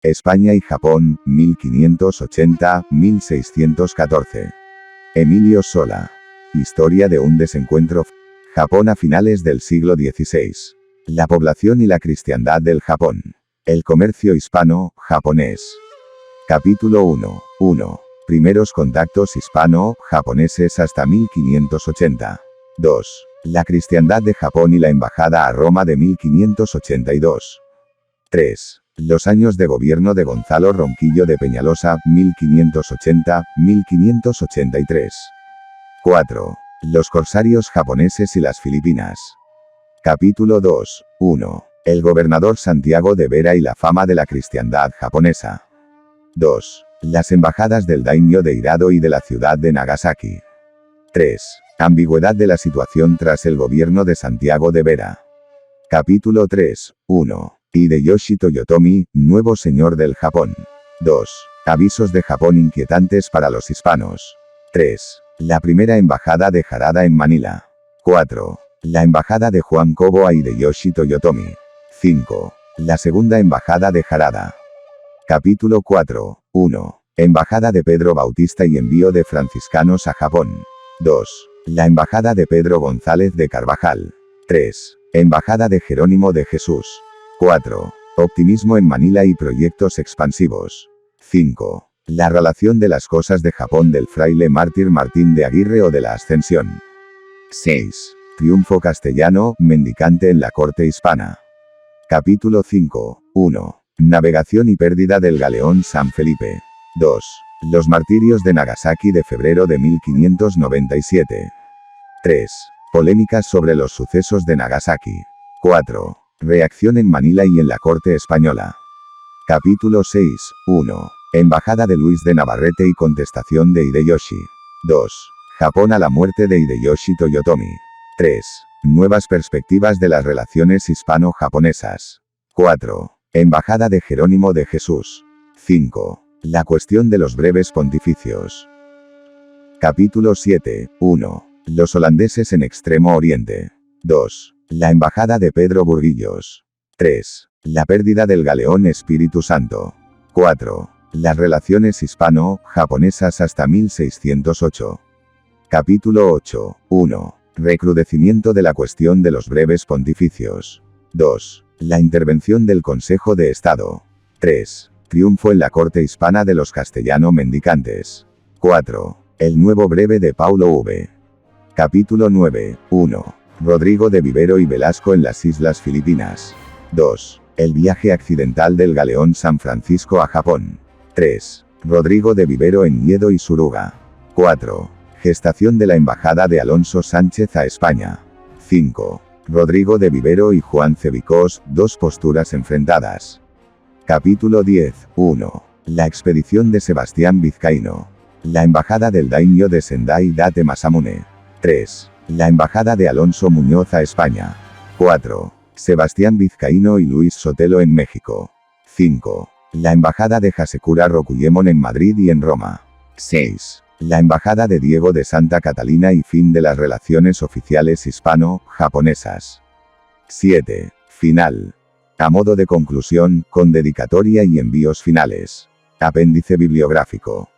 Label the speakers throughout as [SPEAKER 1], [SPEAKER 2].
[SPEAKER 1] España y Japón, 1580-1614. Emilio Sola. Historia de un desencuentro. Japón a finales del siglo XVI. La población y la cristiandad del Japón. El comercio hispano-japonés. Capítulo 1. 1. Primeros contactos hispano-japoneses hasta 1580. 2. La cristiandad de Japón y la embajada a Roma de 1582. 3. Los años de gobierno de Gonzalo Ronquillo de Peñalosa, 1580-1583. 4. Los corsarios japoneses y las Filipinas. Capítulo 2. 1. El gobernador Santiago de Vera y la fama de la cristiandad japonesa. 2. Las embajadas del daimyo de Hirado y de la ciudad de Nagasaki. 3. Ambigüedad de la situación tras el gobierno de Santiago de Vera. Capítulo 3. 1. Hideyoshi Toyotomi, nuevo señor del Japón. 2. Avisos de Japón inquietantes para los hispanos. 3. La primera embajada de Harada en Manila. 4. La embajada de Juan Kobo a Hideyoshi Toyotomi. 5. La segunda embajada de Harada. Capítulo 4. 1. Embajada de Pedro Bautista y envío de franciscanos a Japón. 2. La embajada de Pedro González de Carvajal. 3. Embajada de Jerónimo de Jesús. 4. Optimismo en Manila y proyectos expansivos. 5. La relación de las cosas de Japón del fraile mártir Martín de Aguirre o de la Ascensión. 6. Triunfo castellano, mendicante en la corte hispana. Capítulo 5. 1. Navegación y pérdida del galeón San Felipe. 2. Los martirios de Nagasaki de febrero de 1597. 3. Polémicas sobre los sucesos de Nagasaki. 4. Reacción en Manila y en la corte española. Capítulo 6. 1. Embajada de Luis de Navarrete y contestación de Hideyoshi. 2. Japón a la muerte de Hideyoshi Toyotomi. 3. Nuevas perspectivas de las relaciones hispano-japonesas. 4. Embajada de Jerónimo de Jesús. 5. La cuestión de los breves pontificios. Capítulo 7. 1. Los holandeses en Extremo Oriente. 2. La embajada de Pedro Burguillos. 3. La pérdida del galeón Espíritu Santo. 4. Las relaciones hispano-japonesas hasta 1608. Capítulo 8. 1. Recrudecimiento de la cuestión de los breves pontificios. 2. La intervención del Consejo de Estado. 3. Triunfo en la corte hispana de los castellano mendicantes. 4. El nuevo breve de Paulo V. Capítulo 9. 1. Rodrigo de Vivero y Velasco en las Islas Filipinas. 2. El viaje accidental del galeón San Francisco a Japón. 3. Rodrigo de Vivero en Miedo y Suruga. 4. Gestación de la embajada de Alonso Sánchez a España. 5. Rodrigo de Vivero y Juan Cebicós, dos posturas enfrentadas. Capítulo 10. 1. La expedición de Sebastián Vizcaíno. La embajada del daimyo de Sendai Date Masamune. 3. La embajada de Alonso Muñoz a España. 4. Sebastián Vizcaíno y Luis Sotelo en México. 5. La embajada de Hasekura Rokuyemon en Madrid y en Roma. 6. La embajada de Diego de Santa Catalina y fin de las relaciones oficiales hispano-japonesas. 7. Final. A modo de conclusión, con dedicatoria y envíos finales. Apéndice bibliográfico.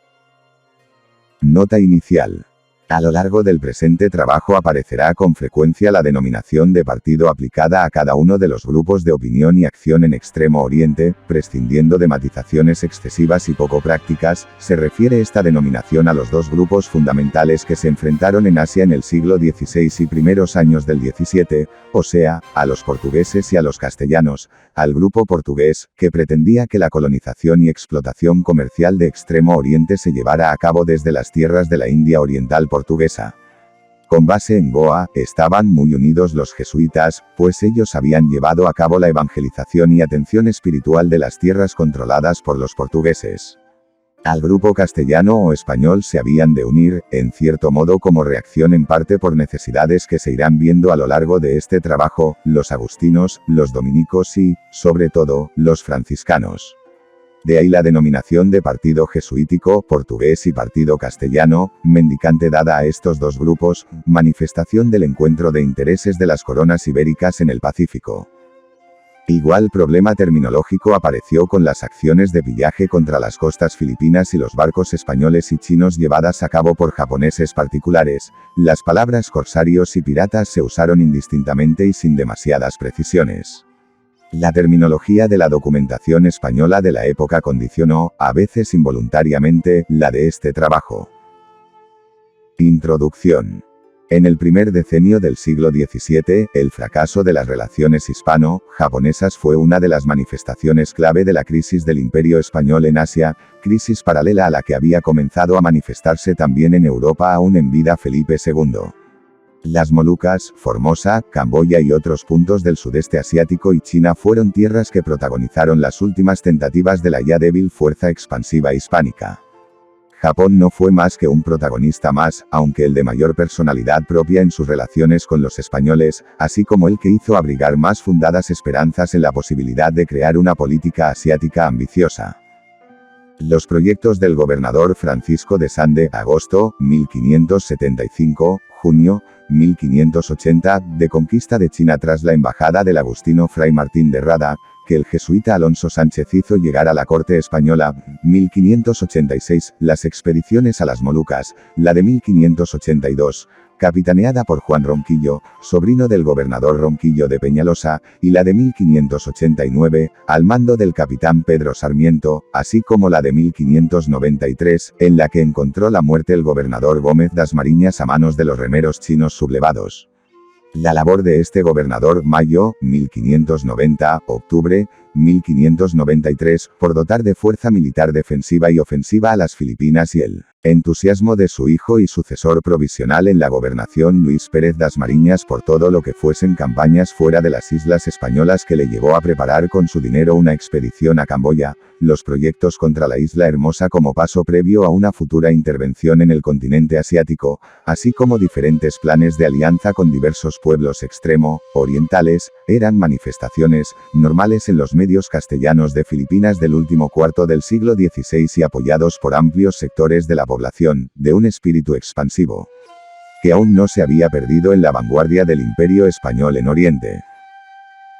[SPEAKER 1] Nota inicial. A lo largo del presente trabajo aparecerá con frecuencia la denominación de partido aplicada a cada uno de los grupos de opinión y acción en Extremo Oriente, prescindiendo de matizaciones excesivas y poco prácticas. Se refiere esta denominación a los dos grupos fundamentales que se enfrentaron en Asia en el siglo XVI y primeros años del XVII, o sea, a los portugueses y a los castellanos, al grupo portugués, que pretendía que la colonización y explotación comercial de Extremo Oriente se llevara a cabo desde las tierras de la India Oriental portuguesa. Con base en Goa, estaban muy unidos los jesuitas, pues ellos habían llevado a cabo la evangelización y atención espiritual de las tierras controladas por los portugueses. Al grupo castellano o español se habían de unir, en cierto modo como reacción en parte por necesidades que se irán viendo a lo largo de este trabajo, los agustinos, los dominicos y, sobre todo, los franciscanos. De ahí la denominación de partido jesuítico, portugués y partido castellano, mendicante dada a estos dos grupos, manifestación del encuentro de intereses de las coronas ibéricas en el Pacífico. Igual problema terminológico apareció con las acciones de pillaje contra las costas filipinas y los barcos españoles y chinos llevadas a cabo por japoneses particulares. Las palabras corsarios y piratas se usaron indistintamente y sin demasiadas precisiones. La terminología de la documentación española de la época condicionó, a veces involuntariamente, la de este trabajo. Introducción. En el primer decenio del siglo XVII, el fracaso de las relaciones hispano-japonesas fue una de las manifestaciones clave de la crisis del Imperio español en Asia, crisis paralela a la que había comenzado a manifestarse también en Europa aún en vida Felipe II. Las Molucas, Formosa, Camboya y otros puntos del sudeste asiático y China fueron tierras que protagonizaron las últimas tentativas de la ya débil fuerza expansiva hispánica. Japón no fue más que un protagonista más, aunque el de mayor personalidad propia en sus relaciones con los españoles, así como el que hizo abrigar más fundadas esperanzas en la posibilidad de crear una política asiática ambiciosa. Los proyectos del gobernador Francisco de Sande, agosto, 1575, junio, 1580, de conquista de China tras la embajada del agustino Fray Martín de Rada, que el jesuita Alonso Sánchez hizo llegar a la corte española, 1586, las expediciones a las Molucas, la de 1582, capitaneada por Juan Ronquillo, sobrino del gobernador Ronquillo de Peñalosa, y la de 1589, al mando del capitán Pedro Sarmiento, así como la de 1593, en la que encontró la muerte el gobernador Gómez das Mariñas a manos de los remeros chinos sublevados. La labor de este gobernador, mayo, 1590, octubre, 1593, por dotar de fuerza militar defensiva y ofensiva a las Filipinas y el entusiasmo de su hijo y sucesor provisional en la gobernación Luis Pérez das Mariñas por todo lo que fuesen campañas fuera de las islas españolas que le llevó a preparar con su dinero una expedición a Camboya, los proyectos contra la isla Hermosa como paso previo a una futura intervención en el continente asiático, así como diferentes planes de alianza con diversos pueblos extremo-orientales, eran manifestaciones normales en los medios castellanos de Filipinas del último cuarto del siglo XVI y apoyados por amplios sectores de la población, de un espíritu expansivo que aún no se había perdido en la vanguardia del Imperio español en Oriente.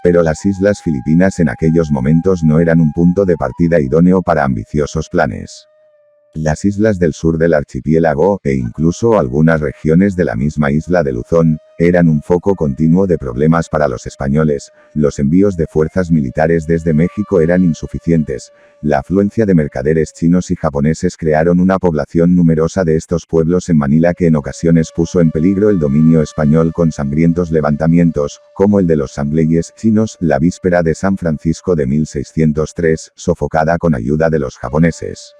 [SPEAKER 1] Pero las islas Filipinas en aquellos momentos no eran un punto de partida idóneo para ambiciosos planes. Las islas del sur del archipiélago, e incluso algunas regiones de la misma isla de Luzón, eran un foco continuo de problemas para los españoles, los envíos de fuerzas militares desde México eran insuficientes, la afluencia de mercaderes chinos y japoneses crearon una población numerosa de estos pueblos en Manila que en ocasiones puso en peligro el dominio español con sangrientos levantamientos, como el de los sangleyes chinos, la víspera de San Francisco de 1603, sofocada con ayuda de los japoneses.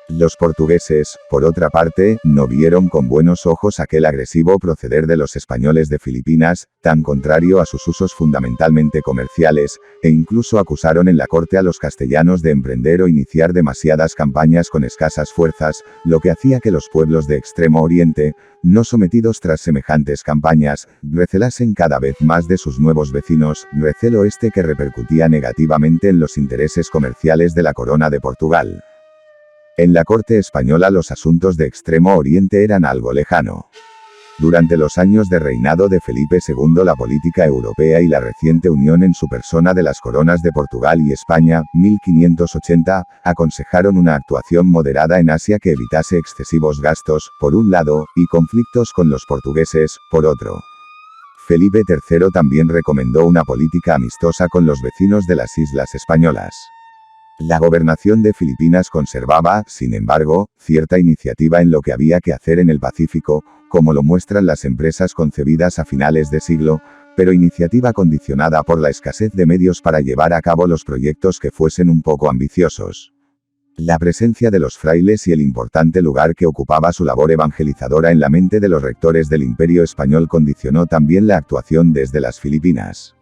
[SPEAKER 1] Los portugueses, por otra parte, no vieron con buenos ojos aquel agresivo proceder de los españoles de Filipinas, tan contrario a sus usos fundamentalmente comerciales, e incluso acusaron en la corte a los castellanos de emprender o iniciar demasiadas campañas con escasas fuerzas, lo que hacía que los pueblos de Extremo Oriente, no sometidos tras semejantes campañas, recelasen cada vez más de sus nuevos vecinos, recelo este que repercutía negativamente en los intereses comerciales de la corona de Portugal. En la corte española los asuntos de Extremo Oriente eran algo lejano. Durante los años de reinado de Felipe II la política europea y la reciente unión en su persona de las coronas de Portugal y España, 1580, aconsejaron una actuación moderada en Asia que evitase excesivos gastos, por un lado, y conflictos con los portugueses, por otro. Felipe III también recomendó una política amistosa con los vecinos de las islas españolas. La gobernación de Filipinas conservaba, sin embargo, cierta iniciativa en lo que había que hacer en el Pacífico, como lo muestran las empresas concebidas a finales de siglo, pero iniciativa condicionada por la escasez de medios para llevar a cabo los proyectos que fuesen un poco ambiciosos. La presencia de los frailes y el importante lugar que ocupaba su labor evangelizadora en la mente de los rectores del Imperio español condicionó también la actuación desde las Filipinas.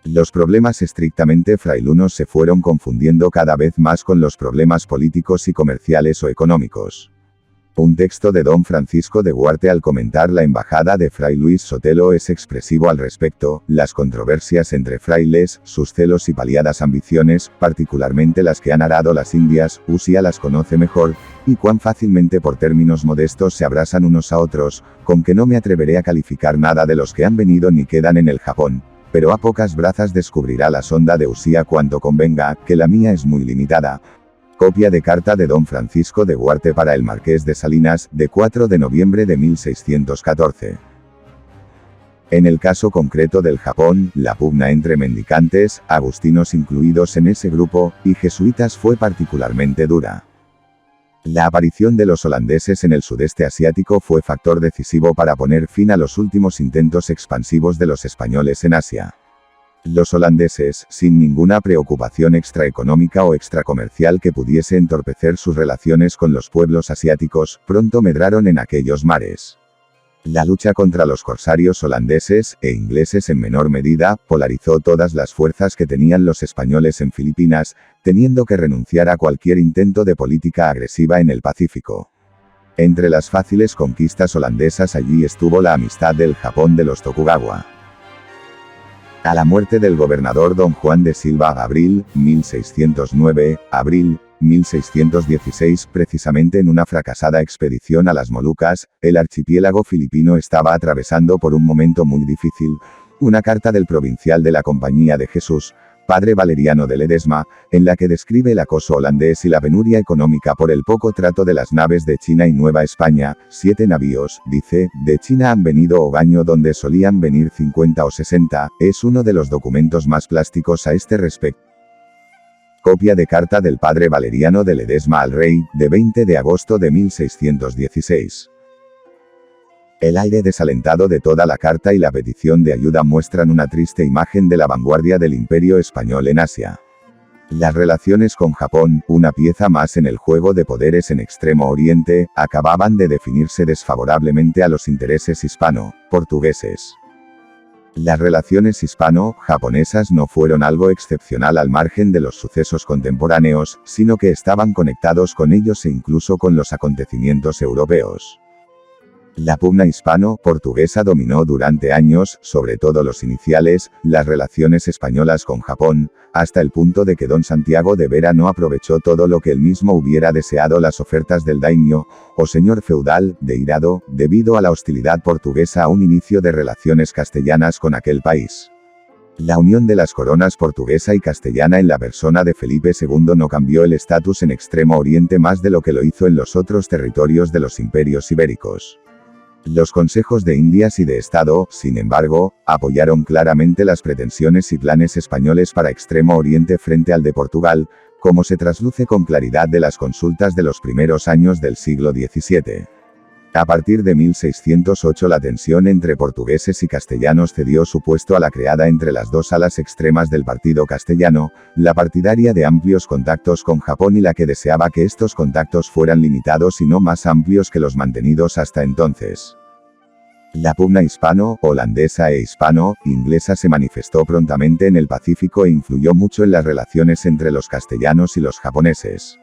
[SPEAKER 1] Los problemas estrictamente frailunos se fueron confundiendo cada vez más con los problemas políticos y comerciales o económicos. Un texto de don Francisco de Guarte al comentar la embajada de Fray Luis Sotelo es expresivo al respecto, las controversias entre frailes, sus celos y paliadas ambiciones, particularmente las que han arado las Indias, Usia las conoce mejor, y cuán fácilmente por términos modestos se abrasan unos a otros, con que no me atreveré a calificar nada de los que han venido ni quedan en el Japón. pero a pocas brazas descubrirá la sonda de Usía cuanto convenga, que la mía es muy limitada. Copia de carta de don Francisco de Guarte para el Marqués de Salinas, de 4 de noviembre de 1614. En el caso concreto del Japón, la pugna entre mendicantes, agustinos incluidos en ese grupo, y jesuitas fue particularmente dura. La aparición de los holandeses en el sudeste asiático fue factor decisivo para poner fin a los últimos intentos expansivos de los españoles en Asia. Los holandeses, sin ninguna preocupación extraeconómica o extracomercial que pudiese entorpecer sus relaciones con los pueblos asiáticos, pronto medraron en aquellos mares. La lucha contra los corsarios holandeses, e ingleses en menor medida, polarizó todas las fuerzas que tenían los españoles en Filipinas, teniendo que renunciar a cualquier intento de política agresiva en el Pacífico. Entre las fáciles conquistas holandesas allí estuvo la amistad del Japón de los Tokugawa. A la muerte del gobernador don Juan de Silva, abril 1609, abril 1616, precisamente en una fracasada expedición a las Molucas, el archipiélago filipino estaba atravesando por un momento muy difícil. Una carta del provincial de la Compañía de Jesús, padre Valeriano de Ledesma, en la que describe el acoso holandés y la penuria económica por el poco trato de las naves de China y Nueva España, 7 navíos, dice, de China han venido Ogaño donde solían venir 50 o 60, es uno de los documentos más plásticos a este respecto. Copia de carta del padre Valeriano de Ledesma al rey, de 20 de agosto de 1616. El aire desalentado de toda la carta y la petición de ayuda muestran una triste imagen de la vanguardia del imperio español en Asia. Las relaciones con Japón, una pieza más en el juego de poderes en Extremo Oriente, acababan de definirse desfavorablemente a los intereses hispano-portugueses. Las relaciones hispano-japonesas no fueron algo excepcional al margen de los sucesos contemporáneos, sino que estaban conectados con ellos e incluso con los acontecimientos europeos. La pugna hispano-portuguesa dominó durante años, sobre todo los iniciales, las relaciones españolas con Japón, hasta el punto de que don Santiago de Vera no aprovechó todo lo que él mismo hubiera deseado las ofertas del daimyo, o señor feudal, de Hirado, debido a la hostilidad portuguesa a un inicio de relaciones castellanas con aquel país. La unión de las coronas portuguesa y castellana en la persona de Felipe II no cambió el estatus en Extremo Oriente más de lo que lo hizo en los otros territorios de los imperios ibéricos. Los consejos de Indias y de Estado, sin embargo, apoyaron claramente las pretensiones y planes españoles para Extremo Oriente frente al de Portugal, como se trasluce con claridad de las consultas de los primeros años del siglo XVII. A partir de 1608 la tensión entre portugueses y castellanos cedió su puesto a la creada entre las dos alas extremas del partido castellano, la partidaria de amplios contactos con Japón y la que deseaba que estos contactos fueran limitados y no más amplios que los mantenidos hasta entonces. La pugna hispano-holandesa e hispano-inglesa se manifestó prontamente en el Pacífico e influyó mucho en las relaciones entre los castellanos y los japoneses.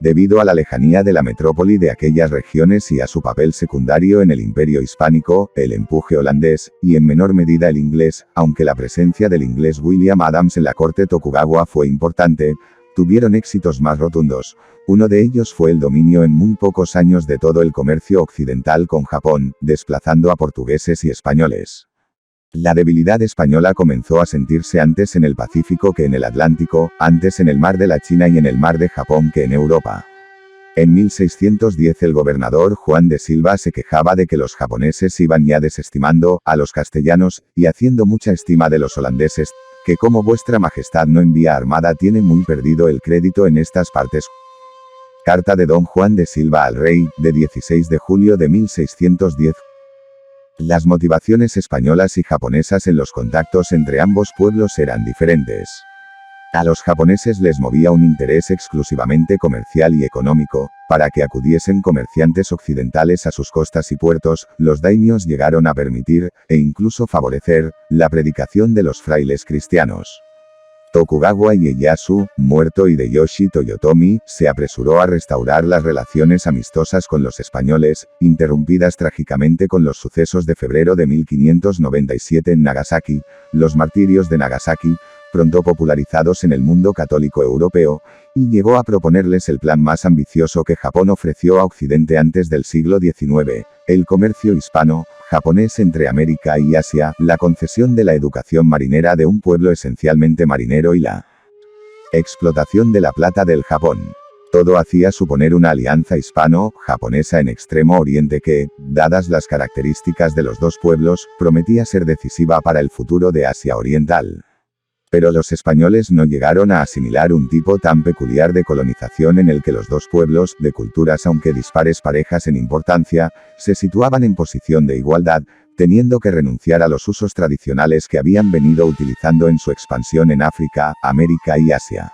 [SPEAKER 1] Debido a la lejanía de la metrópoli de aquellas regiones y a su papel secundario en el imperio hispánico, el empuje holandés, y en menor medida el inglés, aunque la presencia del inglés William Adams en la corte Tokugawa fue importante, tuvieron éxitos más rotundos. Uno de ellos fue el dominio en muy pocos años de todo el comercio occidental con Japón, desplazando a portugueses y españoles. La debilidad española comenzó a sentirse antes en el Pacífico que en el Atlántico, antes en el Mar de la China y en el Mar de Japón que en Europa. En 1610 el gobernador Juan de Silva se quejaba de que los japoneses iban ya desestimando a los castellanos, y haciendo mucha estima de los holandeses, que como vuestra majestad no envía armada tiene muy perdido el crédito en estas partes. Carta de don Juan de Silva al rey, de 16 de julio de 1610. Las motivaciones españolas y japonesas en los contactos entre ambos pueblos eran diferentes. A los japoneses les movía un interés exclusivamente comercial y económico. Para que acudiesen comerciantes occidentales a sus costas y puertos, los daimios llegaron a permitir, e incluso favorecer, la predicación de los frailes cristianos. Tokugawa Ieyasu, muerto Hideyoshi Toyotomi, se apresuró a restaurar las relaciones amistosas con los españoles, interrumpidas trágicamente con los sucesos de febrero de 1597 en Nagasaki, los martirios de Nagasaki, pronto popularizados en el mundo católico europeo, y llegó a proponerles el plan más ambicioso que Japón ofreció a Occidente antes del siglo XIX, el comercio hispano-japonés. japonés entre América y Asia, la concesión de la educación marinera de un pueblo esencialmente marinero y la explotación de la plata del Japón. Todo hacía suponer una alianza hispano-japonesa en Extremo Oriente que, dadas las características de los dos pueblos, prometía ser decisiva para el futuro de Asia Oriental. Pero los españoles no llegaron a asimilar un tipo tan peculiar de colonización en el que los dos pueblos, de culturas aunque dispares parejas en importancia, se situaban en posición de igualdad, teniendo que renunciar a los usos tradicionales que habían venido utilizando en su expansión en África, América y Asia.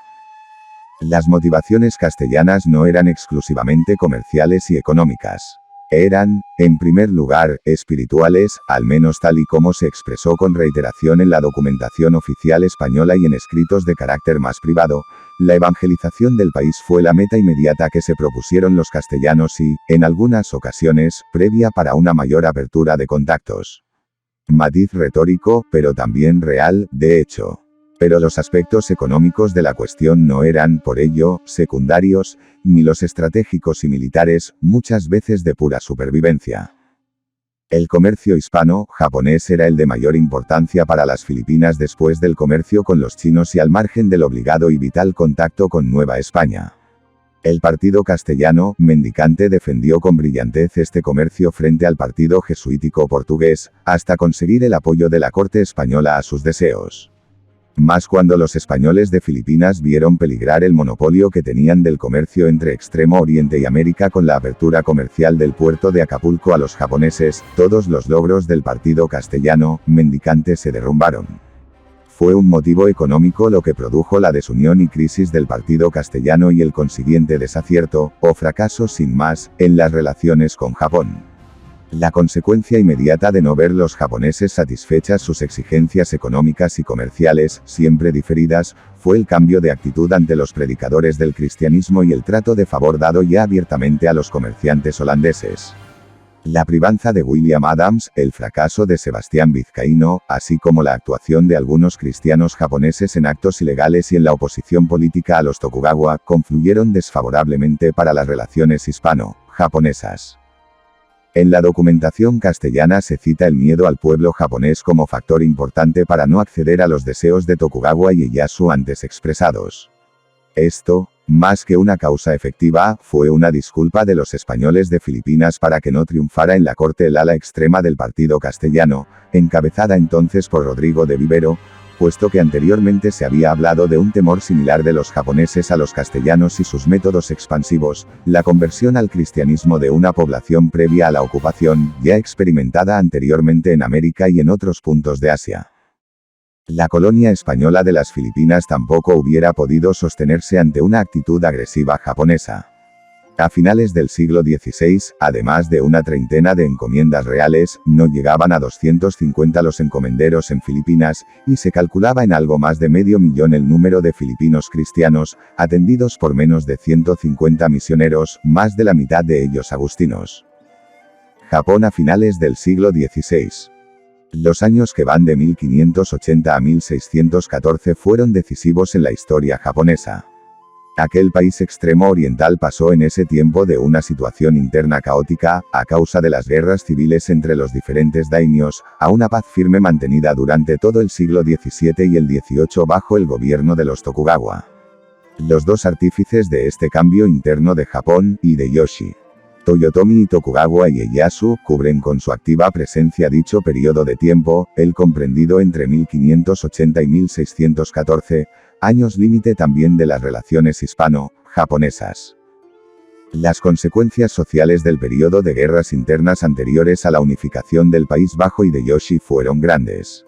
[SPEAKER 1] Las motivaciones castellanas no eran exclusivamente comerciales y económicas. Eran, en primer lugar, espirituales, al menos tal y como se expresó con reiteración en la documentación oficial española y en escritos de carácter más privado. La evangelización del país fue la meta inmediata que se propusieron los castellanos y, en algunas ocasiones, previa para una mayor apertura de contactos. Matiz retórico, pero también real, de hecho. Pero los aspectos económicos de la cuestión no eran, por ello, secundarios, ni los estratégicos y militares, muchas veces de pura supervivencia. El comercio hispano-japonés era el de mayor importancia para las Filipinas después del comercio con los chinos y al margen del obligado y vital contacto con Nueva España. El partido castellano, mendicante, defendió con brillantez este comercio frente al partido jesuítico portugués, hasta conseguir el apoyo de la corte española a sus deseos. Más cuando los españoles de Filipinas vieron peligrar el monopolio que tenían del comercio entre Extremo Oriente y América con la apertura comercial del puerto de Acapulco a los japoneses, todos los logros del partido castellano, mendicante se derrumbaron. Fue un motivo económico lo que produjo la desunión y crisis del partido castellano y el consiguiente desacierto, o fracaso sin más, en las relaciones con Japón. La consecuencia inmediata de no ver los japoneses satisfechas sus exigencias económicas y comerciales, siempre diferidas, fue el cambio de actitud ante los predicadores del cristianismo y el trato de favor dado ya abiertamente a los comerciantes holandeses. La privanza de William Adams, el fracaso de Sebastián Vizcaíno, así como la actuación de algunos cristianos japoneses en actos ilegales y en la oposición política a los Tokugawa, confluyeron desfavorablemente para las relaciones hispano-japonesas. En la documentación castellana se cita el miedo al pueblo japonés como factor importante para no acceder a los deseos de Tokugawa y Ieyasu antes expresados. Esto, más que una causa efectiva, fue una disculpa de los españoles de Filipinas para que no triunfara en la corte el ala extrema del partido castellano, encabezada entonces por Rodrigo de Vivero, puesto que anteriormente se había hablado de un temor similar de los japoneses a los castellanos y sus métodos expansivos, la conversión al cristianismo de una población previa a la ocupación, ya experimentada anteriormente en América y en otros puntos de Asia. La colonia española de las Filipinas tampoco hubiera podido sostenerse ante una actitud agresiva japonesa. A finales del siglo XVI, además de una treintena de encomiendas reales, no llegaban a 250 los encomenderos en Filipinas, y se calculaba en algo más de 500.000 el número de filipinos cristianos, atendidos por menos de 150 misioneros, más de la mitad de ellos agustinos. Japón a finales del siglo XVI. Los años que van de 1580 a 1614 fueron decisivos en la historia japonesa. Aquel país extremo oriental pasó en ese tiempo de una situación interna caótica, a causa de las guerras civiles entre los diferentes daimios, a una paz firme mantenida durante todo el siglo XVII y el XVIII bajo el gobierno de los Tokugawa. Los dos artífices de este cambio interno de Japón, Hideyoshi Toyotomi y Tokugawa Ieyasu, cubren con su activa presencia dicho periodo de tiempo, el comprendido entre 1580 y 1614, años límite también de las relaciones hispano-japonesas. Las consecuencias sociales del periodo de guerras internas anteriores a la unificación del país bajo Hideyoshi fueron grandes.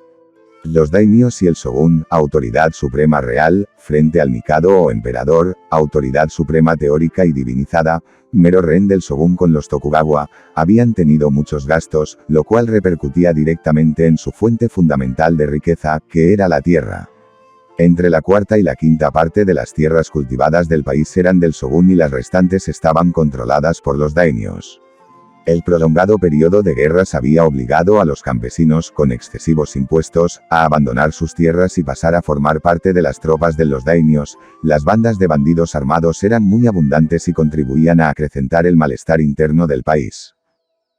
[SPEAKER 1] Los daimios y el shogun, autoridad suprema real, frente al mikado o emperador, autoridad suprema teórica y divinizada, mero rehén del shogun con los Tokugawa, habían tenido muchos gastos, lo cual repercutía directamente en su fuente fundamental de riqueza, que era la tierra. Entre la cuarta y la quinta parte de las tierras cultivadas del país eran del shogun y las restantes estaban controladas por los daimios. El prolongado periodo de guerras había obligado a los campesinos, con excesivos impuestos, a abandonar sus tierras y pasar a formar parte de las tropas de los daimios. Las bandas de bandidos armados eran muy abundantes y contribuían a acrecentar el malestar interno del país.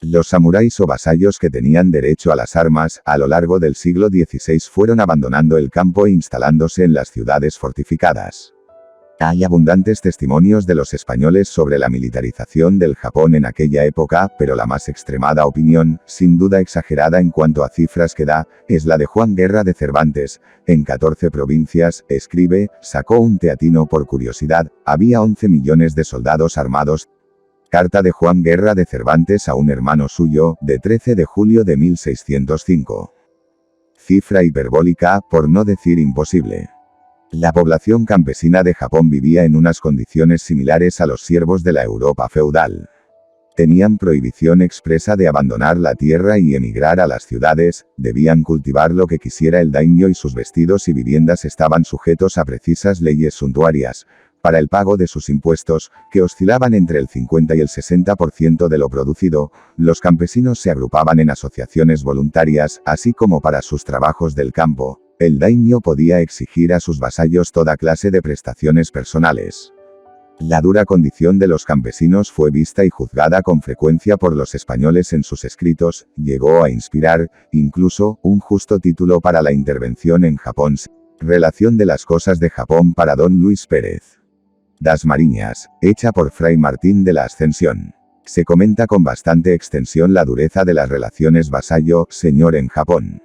[SPEAKER 1] Los samuráis o vasallos que tenían derecho a las armas, a lo largo del siglo XVI fueron abandonando el campo e instalándose en las ciudades fortificadas. Hay abundantes testimonios de los españoles sobre la militarización del Japón en aquella época, pero la más extremada opinión, sin duda exagerada en cuanto a cifras que da, es la de Juan Guerra de Cervantes. En 14 provincias, escribe, sacó un teatino por curiosidad, había 11 millones de soldados armados. Carta de Juan Guerra de Cervantes a un hermano suyo, de 13 de julio de 1605. Cifra hiperbólica, por no decir imposible. La población campesina de Japón vivía en unas condiciones similares a los siervos de la Europa feudal. Tenían prohibición expresa de abandonar la tierra y emigrar a las ciudades, debían cultivar lo que quisiera el daimyo y sus vestidos y viviendas estaban sujetos a precisas leyes suntuarias, para el pago de sus impuestos, que oscilaban entre el 50 y el 60% de lo producido, los campesinos se agrupaban en asociaciones voluntarias, así como para sus trabajos del campo. El daimyo podía exigir a sus vasallos toda clase de prestaciones personales. La dura condición de los campesinos fue vista y juzgada con frecuencia por los españoles en sus escritos, llegó a inspirar, incluso, un justo título para la intervención en Japón. Relación de las cosas de Japón para don Luis Pérez das Mariñas, hecha por Fray Martín de la Ascensión. Se comenta con bastante extensión la dureza de las relaciones vasallo-señor en Japón.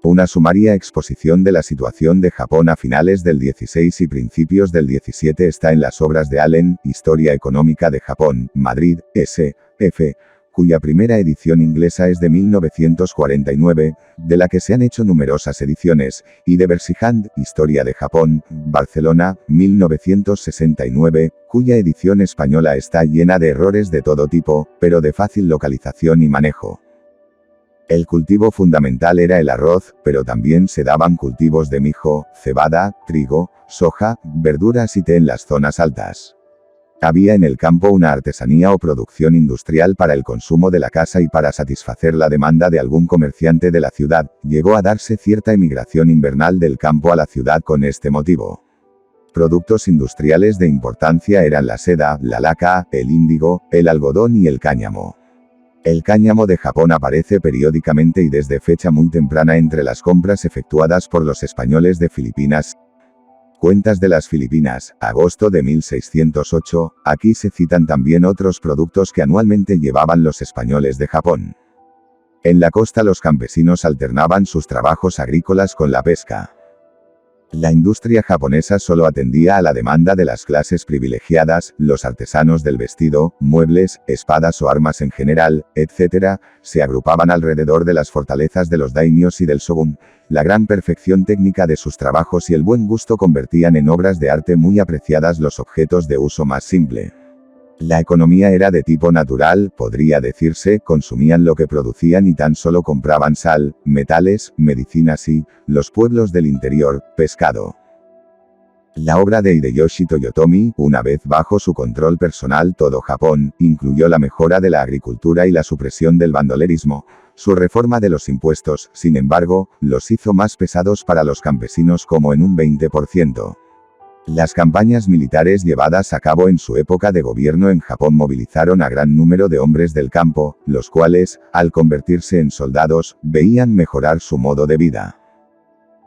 [SPEAKER 1] Una sumaria exposición de la situación de Japón a finales del XVI y principios del XVII está en las obras de Allen, Historia Económica de Japón, Madrid, S.F., cuya primera edición inglesa es de 1949, de la que se han hecho numerosas ediciones, y de Versichand, Historia de Japón, Barcelona, 1969, cuya edición española está llena de errores de todo tipo, pero de fácil localización y manejo. El cultivo fundamental era el arroz, pero también se daban cultivos de mijo, cebada, trigo, soja, verduras y té en las zonas altas. Había en el campo una artesanía o producción industrial para el consumo de la casa y para satisfacer la demanda de algún comerciante de la ciudad, llegó a darse cierta emigración invernal del campo a la ciudad con este motivo. Productos industriales de importancia eran la seda, la laca, el índigo, el algodón y el cáñamo. El cáñamo de Japón aparece periódicamente y desde fecha muy temprana entre las compras efectuadas por los españoles de Filipinas. Cuentas de las Filipinas, agosto de 1608, aquí se citan también otros productos que anualmente llevaban los españoles de Japón. En la costa los campesinos alternaban sus trabajos agrícolas con la pesca. La industria japonesa solo atendía a la demanda de las clases privilegiadas, los artesanos del vestido, muebles, espadas o armas en general, etc., se agrupaban alrededor de las fortalezas de los daimyos y del shogun. La gran perfección técnica de sus trabajos y el buen gusto convertían en obras de arte muy apreciadas los objetos de uso más simple. La economía era de tipo natural, podría decirse, consumían lo que producían y tan solo compraban sal, metales, medicinas y, los pueblos del interior, pescado. La obra de Hideyoshi Toyotomi, una vez bajo su control personal todo Japón, incluyó la mejora de la agricultura y la supresión del bandolerismo. Su reforma de los impuestos, sin embargo, los hizo más pesados para los campesinos como en un 20%. Las campañas militares llevadas a cabo en su época de gobierno en Japón movilizaron a gran número de hombres del campo, los cuales, al convertirse en soldados, veían mejorar su modo de vida.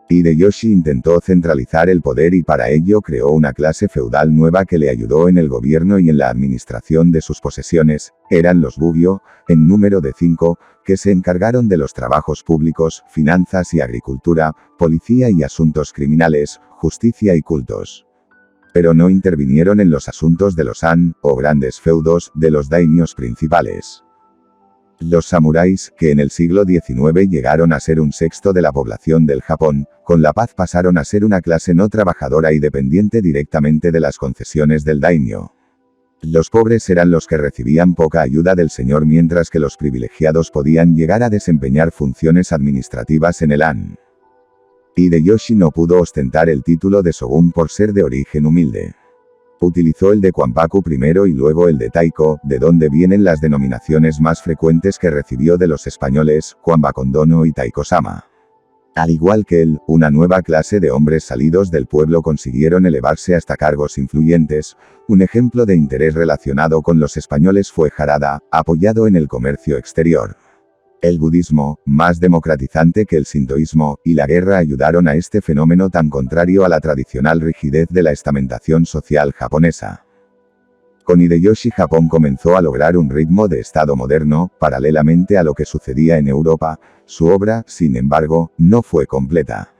[SPEAKER 1] Hideyoshi intentó centralizar el poder y para ello creó una clase feudal nueva que le ayudó en el gobierno y en la administración de sus posesiones, eran los Bugyo, en número de 5, que se encargaron de los trabajos públicos, finanzas y agricultura, policía y asuntos criminales, justicia y cultos. Pero no intervinieron en los asuntos de los han, o grandes feudos, de los daimyos principales. Los samuráis, que en el siglo XIX llegaron a ser un sexto de la población del Japón, con la paz pasaron a ser una clase no trabajadora y dependiente directamente de las concesiones del daimyo. Los pobres eran los que recibían poca ayuda del señor mientras que los privilegiados podían llegar a desempeñar funciones administrativas en el han. Hideyoshi no pudo ostentar el título de shogun por ser de origen humilde. Utilizó el de Kwampaku primero y luego el de Taiko, de donde vienen las denominaciones más frecuentes que recibió de los españoles, Kwambakondono y Taiko-sama. Al igual que él, una nueva clase de hombres salidos del pueblo consiguieron elevarse hasta cargos influyentes. Un ejemplo de interés relacionado con los españoles fue Harada, apoyado en el comercio exterior. El budismo, más democratizante que el sintoísmo, y la guerra ayudaron a este fenómeno tan contrario a la tradicional rigidez de la estamentación social japonesa. Con Hideyoshi, Japón comenzó a lograr un ritmo de Estado moderno, paralelamente a lo que sucedía en Europa. Su obra, sin embargo, no fue completa.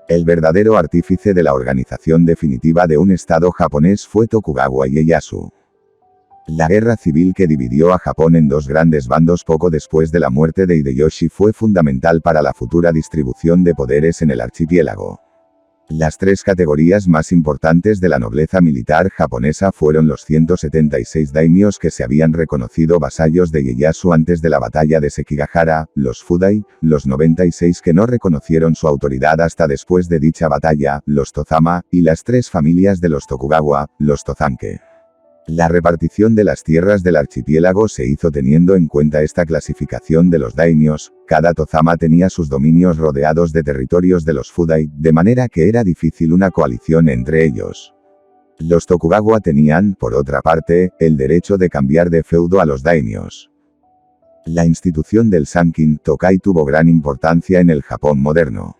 [SPEAKER 1] El verdadero artífice de la organización definitiva de un Estado japonés fue Tokugawa Ieyasu. La guerra civil que dividió a Japón en dos grandes bandos poco después de la muerte de Hideyoshi fue fundamental para la futura distribución de poderes en el archipiélago. Las tres categorías más importantes de la nobleza militar japonesa fueron los 176 daimios que se habían reconocido vasallos de Ieyasu antes de la batalla de Sekigahara, los Fudai, los 96 que no reconocieron su autoridad hasta después de dicha batalla, los Tozama, y las tres familias de los Tokugawa, los Tozanke. La repartición de las tierras del archipiélago se hizo teniendo en cuenta esta clasificación de los daimios. Cada Tozama tenía sus dominios rodeados de territorios de los Fudai, de manera que era difícil una coalición entre ellos. Los Tokugawa tenían, por otra parte, el derecho de cambiar de feudo a los daimios. La institución del Sankin Tokai tuvo gran importancia en el Japón moderno.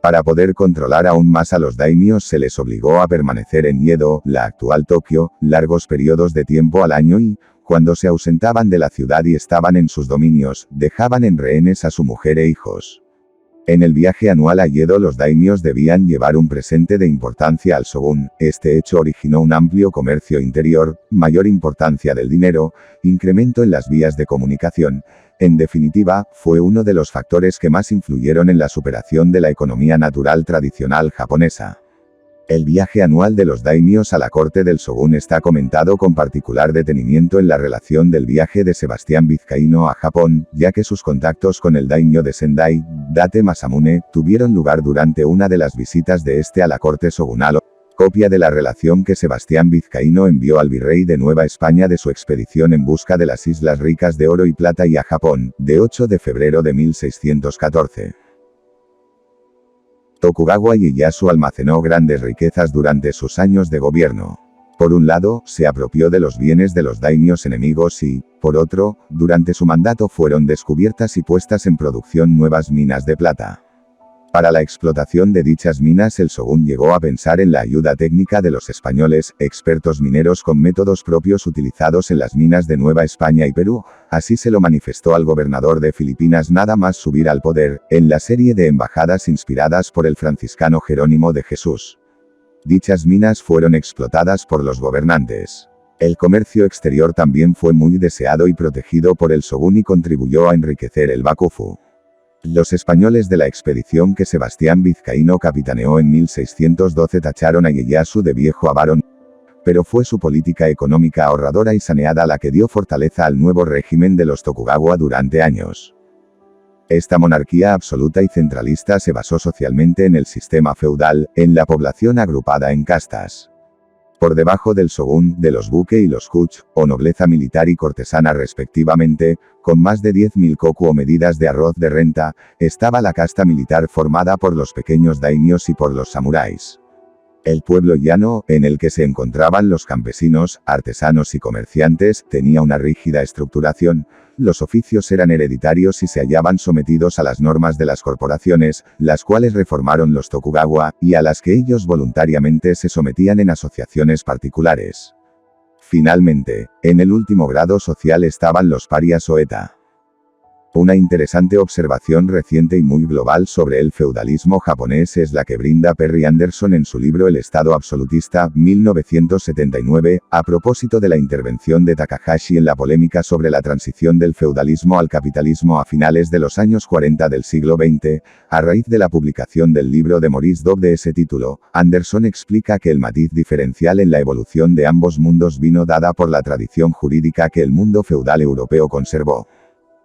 [SPEAKER 1] Para poder controlar aún más a los daimios se les obligó a permanecer en Edo, la actual Tokio, largos periodos de tiempo al año y, cuando se ausentaban de la ciudad y estaban en sus dominios, dejaban en rehenes a su mujer e hijos. En el viaje anual a Edo los daimios debían llevar un presente de importancia al shogun. Este hecho originó un amplio comercio interior, mayor importancia del dinero, incremento en las vías de comunicación. En definitiva, fue uno de los factores que más influyeron en la superación de la economía natural tradicional japonesa. El viaje anual de los daimios a la corte del shogun está comentado con particular detenimiento en la relación del viaje de Sebastián Vizcaíno a Japón, ya que sus contactos con el daimyo de Sendai, Date Masamune, tuvieron lugar durante una de las visitas de este a la corte shogunal. Copia de la relación que Sebastián Vizcaíno envió al virrey de Nueva España de su expedición en busca de las islas ricas de oro y plata y a Japón, de 8 de febrero de 1614. Tokugawa Ieyasu almacenó grandes riquezas durante sus años de gobierno. Por un lado, se apropió de los bienes de los daimios enemigos y, por otro, durante su mandato fueron descubiertas y puestas en producción nuevas minas de plata. Para la explotación de dichas minas el shogun llegó a pensar en la ayuda técnica de los españoles, expertos mineros con métodos propios utilizados en las minas de Nueva España y Perú. Así se lo manifestó al gobernador de Filipinas nada más subir al poder, en la serie de embajadas inspiradas por el franciscano Jerónimo de Jesús. Dichas minas fueron explotadas por los gobernantes. El comercio exterior también fue muy deseado y protegido por el shogun y contribuyó a enriquecer el bakufu. Los españoles de la expedición que Sebastián Vizcaíno capitaneó en 1612 tacharon a Ieyasu de viejo avaro, pero fue su política económica ahorradora y saneada la que dio fortaleza al nuevo régimen de los Tokugawa durante años. Esta monarquía absoluta y centralista se basó socialmente en el sistema feudal, en la población agrupada en castas. Por debajo del shogun, de los buke y los kuch, o nobleza militar y cortesana respectivamente, con más de 10.000 koku o medidas de arroz de renta, estaba la casta militar formada por los pequeños daimios y por los samuráis. El pueblo llano, en el que se encontraban los campesinos, artesanos y comerciantes, tenía una rígida estructuración. Los oficios eran hereditarios y se hallaban sometidos a las normas de las corporaciones, las cuales reformaron los Tokugawa, y a las que ellos voluntariamente se sometían en asociaciones particulares. Finalmente, en el último grado social estaban los parias o eta. Una interesante observación reciente y muy global sobre el feudalismo japonés es la que brinda Perry Anderson en su libro El Estado Absolutista, 1979, a propósito de la intervención de Takahashi en la polémica sobre la transición del feudalismo al capitalismo a finales de los años 40 del siglo XX. A raíz de la publicación del libro de Maurice Dobb de ese título, Anderson explica que el matiz diferencial en la evolución de ambos mundos vino dada por la tradición jurídica que el mundo feudal europeo conservó.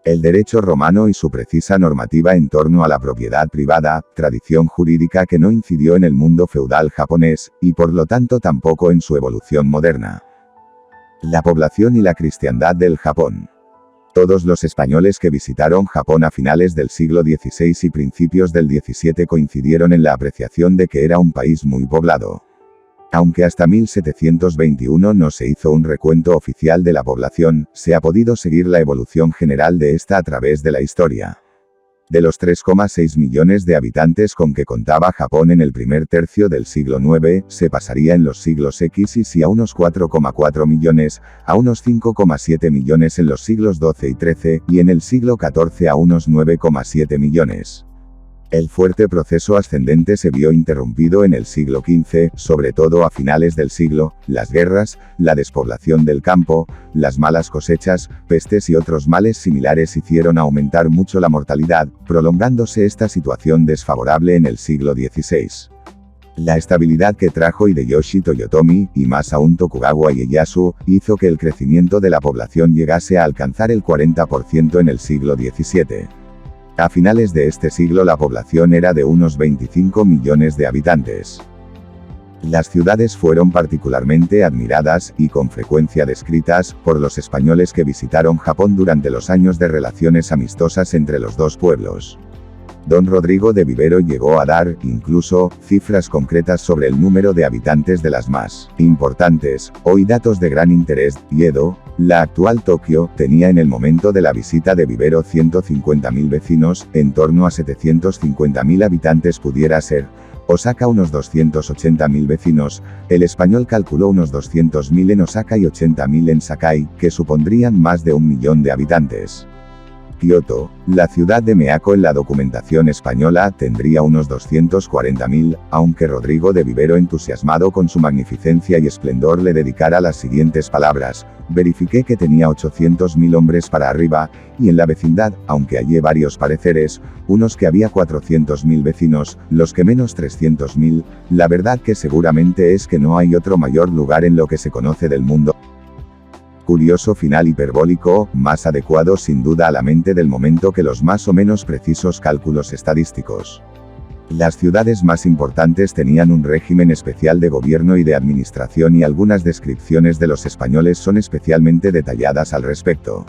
[SPEAKER 1] El derecho romano y su precisa normativa en torno a la propiedad privada, tradición jurídica que no incidió en el mundo feudal japonés, y por lo tanto tampoco en su evolución moderna. La población y la cristiandad del Japón. Todos los españoles que visitaron Japón a finales del siglo XVI y principios del XVII coincidieron en la apreciación de que era un país muy poblado. Aunque hasta 1721 no se hizo un recuento oficial de la población, se ha podido seguir la evolución general de esta a través de la historia. De los 3,6 millones de habitantes con que contaba Japón en el primer tercio del siglo IX, se pasaría en los siglos X y Y a unos 4,4 millones, a unos 5,7 millones en los siglos XII y XIII, y en el siglo XIV a unos 9,7 millones. El fuerte proceso ascendente se vio interrumpido en el siglo XV, sobre todo a finales del siglo. Las guerras, la despoblación del campo, las malas cosechas, pestes y otros males similares hicieron aumentar mucho la mortalidad, prolongándose esta situación desfavorable en el siglo XVI. La estabilidad que trajo Hideyoshi Toyotomi, y más aún Tokugawa Ieyasu, hizo que el crecimiento de la población llegase a alcanzar el 40% en el siglo XVII. A finales de este siglo la población era de unos 25 millones de habitantes. Las ciudades fueron particularmente admiradas, y con frecuencia descritas, por los españoles que visitaron Japón durante los años de relaciones amistosas entre los dos pueblos. Don Rodrigo de Vivero llegó a dar, incluso, cifras concretas sobre el número de habitantes de las más importantes, hoy datos de gran interés. Edo, la actual Tokio, tenía en el momento de la visita de Vivero 150.000 vecinos, en torno a 750.000 habitantes pudiera ser. Osaka unos 280.000 vecinos, el español calculó unos 200.000 en Osaka y 80.000 en Sakai, que supondrían más de 1 millón de habitantes. Kioto, la ciudad de Meako en la documentación española, tendría unos 240.000, aunque Rodrigo de Vivero, entusiasmado con su magnificencia y esplendor, le dedicara las siguientes palabras: verifiqué que tenía 800.000 hombres para arriba, y en la vecindad, aunque hallé varios pareceres, unos que había 400.000 vecinos, los que menos 300.000, la verdad que seguramente es que no hay otro mayor lugar en lo que se conoce del mundo. Curioso final hiperbólico, más adecuado sin duda a la mente del momento que los más o menos precisos cálculos estadísticos. Las ciudades más importantes tenían un régimen especial de gobierno y de administración, y algunas descripciones de los españoles son especialmente detalladas al respecto.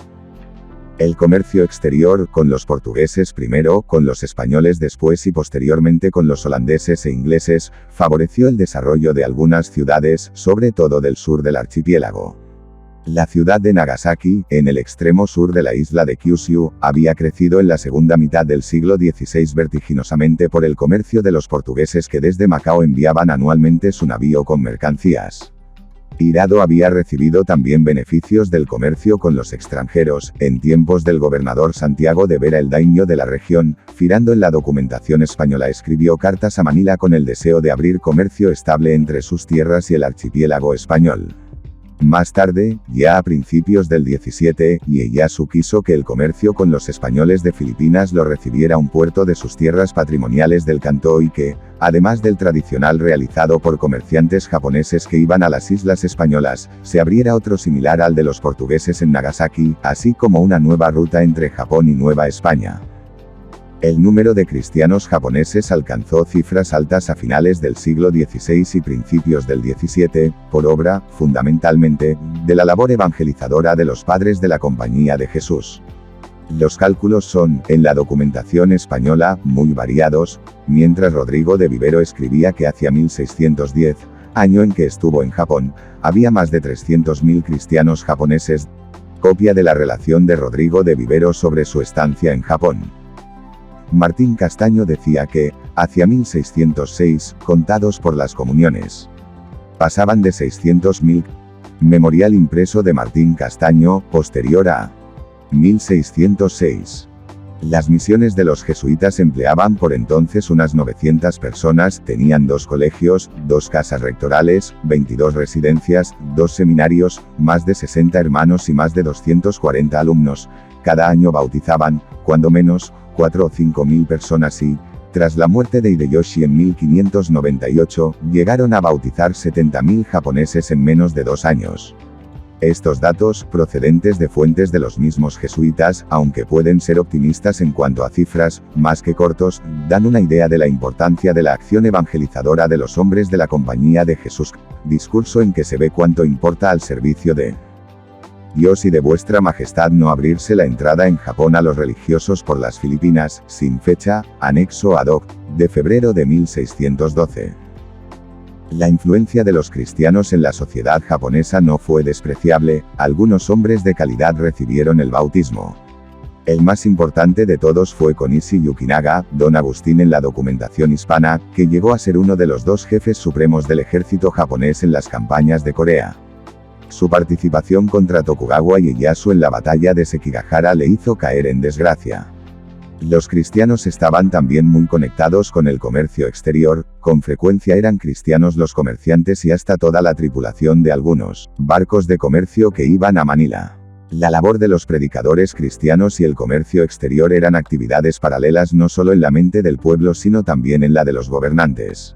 [SPEAKER 1] El comercio exterior, con los portugueses primero, con los españoles después y posteriormente con los holandeses e ingleses, favoreció el desarrollo de algunas ciudades, sobre todo del sur del archipiélago. La ciudad de Nagasaki, en el extremo sur de la isla de Kyushu, había crecido en la segunda mitad del siglo XVI vertiginosamente por el comercio de los portugueses que desde Macao enviaban anualmente su navío con mercancías. Hirado había recibido también beneficios del comercio con los extranjeros, en tiempos del gobernador Santiago de Vera el daimyo de la región. Firando en la documentación española escribió cartas a Manila con el deseo de abrir comercio estable entre sus tierras y el archipiélago español. Más tarde, ya a principios del XVII, Ieyasu quiso que el comercio con los españoles de Filipinas lo recibiera un puerto de sus tierras patrimoniales del Cantó, y que, además del tradicional realizado por comerciantes japoneses que iban a las islas españolas, se abriera otro similar al de los portugueses en Nagasaki, así como una nueva ruta entre Japón y Nueva España. El número de cristianos japoneses alcanzó cifras altas a finales del siglo XVI y principios del XVII, por obra, fundamentalmente, de la labor evangelizadora de los padres de la Compañía de Jesús. Los cálculos son, en la documentación española, muy variados. Mientras Rodrigo de Vivero escribía que hacia 1610, año en que estuvo en Japón, había más de 300.000 cristianos japoneses. Copia de la relación de Rodrigo de Vivero sobre su estancia en Japón. Martín Castaño decía que, hacia 1606, contados por las comuniones, pasaban de 600.000. Memorial impreso de Martín Castaño, posterior a 1606. Las misiones de los jesuitas empleaban por entonces unas 900 personas, tenían 2 colegios, 2 casas rectorales, 22 residencias, 2 seminarios, más de 60 hermanos y más de 240 alumnos. Cada año bautizaban, cuando menos, 4 o 5 mil personas y, tras la muerte de Hideyoshi en 1598, llegaron a bautizar 70.000 japoneses en menos de 2 años. Estos datos, procedentes de fuentes de los mismos jesuitas, aunque pueden ser optimistas en cuanto a cifras, más que cortos, dan una idea de la importancia de la acción evangelizadora de los hombres de la Compañía de Jesús, discurso en que se ve cuánto importa al servicio de Dios y de vuestra majestad no abrirse la entrada en Japón a los religiosos por las Filipinas, sin fecha, anexo ad hoc, de febrero de 1612. La influencia de los cristianos en la sociedad japonesa no fue despreciable, algunos hombres de calidad recibieron el bautismo. El más importante de todos fue Konishi Yukinaga, don Agustín en la documentación hispana, que llegó a ser uno de los 2 jefes supremos del ejército japonés en las campañas de Corea. Su participación contra Tokugawa Ieyasu en la batalla de Sekigahara le hizo caer en desgracia. Los cristianos estaban también muy conectados con el comercio exterior, con frecuencia eran cristianos los comerciantes y hasta toda la tripulación de algunos barcos de comercio que iban a Manila. La labor de los predicadores cristianos y el comercio exterior eran actividades paralelas no solo en la mente del pueblo sino también en la de los gobernantes.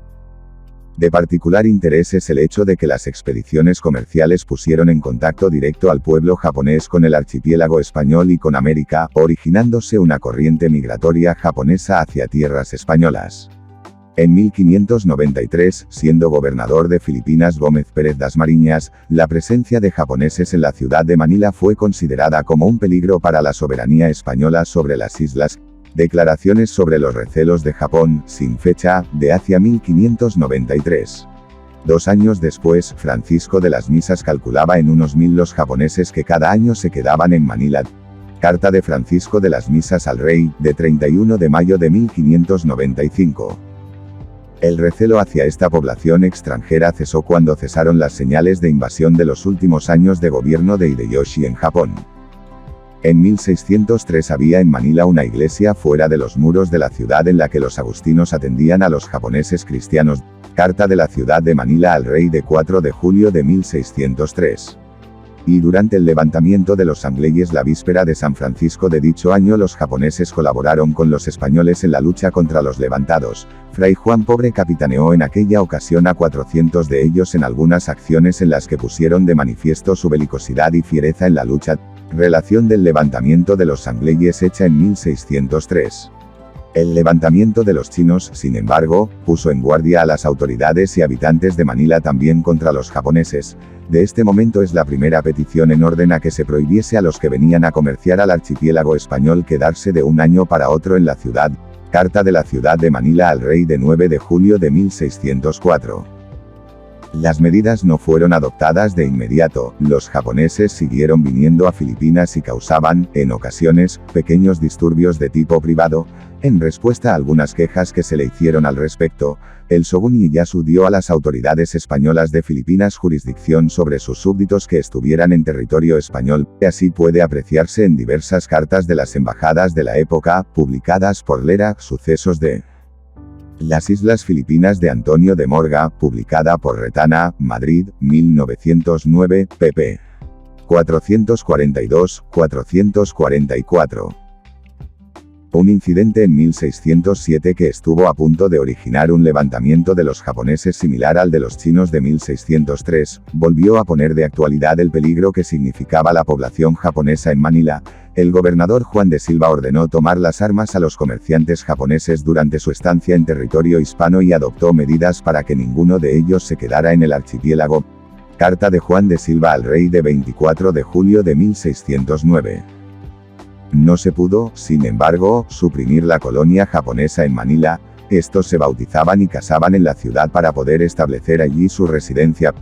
[SPEAKER 1] De particular interés es el hecho de que las expediciones comerciales pusieron en contacto directo al pueblo japonés con el archipiélago español y con América, originándose una corriente migratoria japonesa hacia tierras españolas. En 1593, siendo gobernador de Filipinas Gómez Pérez Dasmariñas, la presencia de japoneses en la ciudad de Manila fue considerada como un peligro para la soberanía española sobre las islas. Declaraciones sobre los recelos de Japón, sin fecha, de hacia 1593. 2 años después, Francisco de las Misas calculaba en unos 1000 los japoneses que cada año se quedaban en Manila. Carta de Francisco de las Misas al Rey, de 31 de mayo de 1595. El recelo hacia esta población extranjera cesó cuando cesaron las señales de invasión de los últimos años de gobierno de Hideyoshi en Japón. En 1603 había en Manila una iglesia fuera de los muros de la ciudad en la que los agustinos atendían a los japoneses cristianos. Carta de la ciudad de Manila al rey de 4 de julio de 1603. Y durante el levantamiento de los sangleyes la víspera de San Francisco de dicho año los japoneses colaboraron con los españoles en la lucha contra los levantados. Fray Juan Pobre capitaneó en aquella ocasión a 400 de ellos en algunas acciones en las que pusieron de manifiesto su belicosidad y fiereza en la lucha. Relación del levantamiento de los sangleyes hecha en 1603. El levantamiento de los chinos, sin embargo, puso en guardia a las autoridades y habitantes de Manila también contra los japoneses. De este momento es la primera petición en orden a que se prohibiese a los que venían a comerciar al archipiélago español quedarse de un año para otro en la ciudad. Carta de la ciudad de Manila al rey de 9 de julio de 1604. Las medidas no fueron adoptadas de inmediato, los japoneses siguieron viniendo a Filipinas y causaban, en ocasiones, pequeños disturbios de tipo privado. En respuesta a algunas quejas que se le hicieron al respecto, el Shogun Ieyasu dio a las autoridades españolas de Filipinas jurisdicción sobre sus súbditos que estuvieran en territorio español, y así puede apreciarse en diversas cartas de las embajadas de la época, publicadas por Lera, Sucesos de las Islas Filipinas de Antonio de Morga, publicada por Retana, Madrid, 1909, pp. 442-444. Un incidente en 1607 que estuvo a punto de originar un levantamiento de los japoneses similar al de los chinos de 1603, volvió a poner de actualidad el peligro que significaba la población japonesa en Manila. El gobernador Juan de Silva ordenó tomar las armas a los comerciantes japoneses durante su estancia en territorio hispano y adoptó medidas para que ninguno de ellos se quedara en el archipiélago. Carta de Juan de Silva al rey de 24 de julio de 1609. No se pudo, sin embargo, suprimir la colonia japonesa en Manila. Estos se bautizaban y casaban en la ciudad para poder establecer allí su residencia.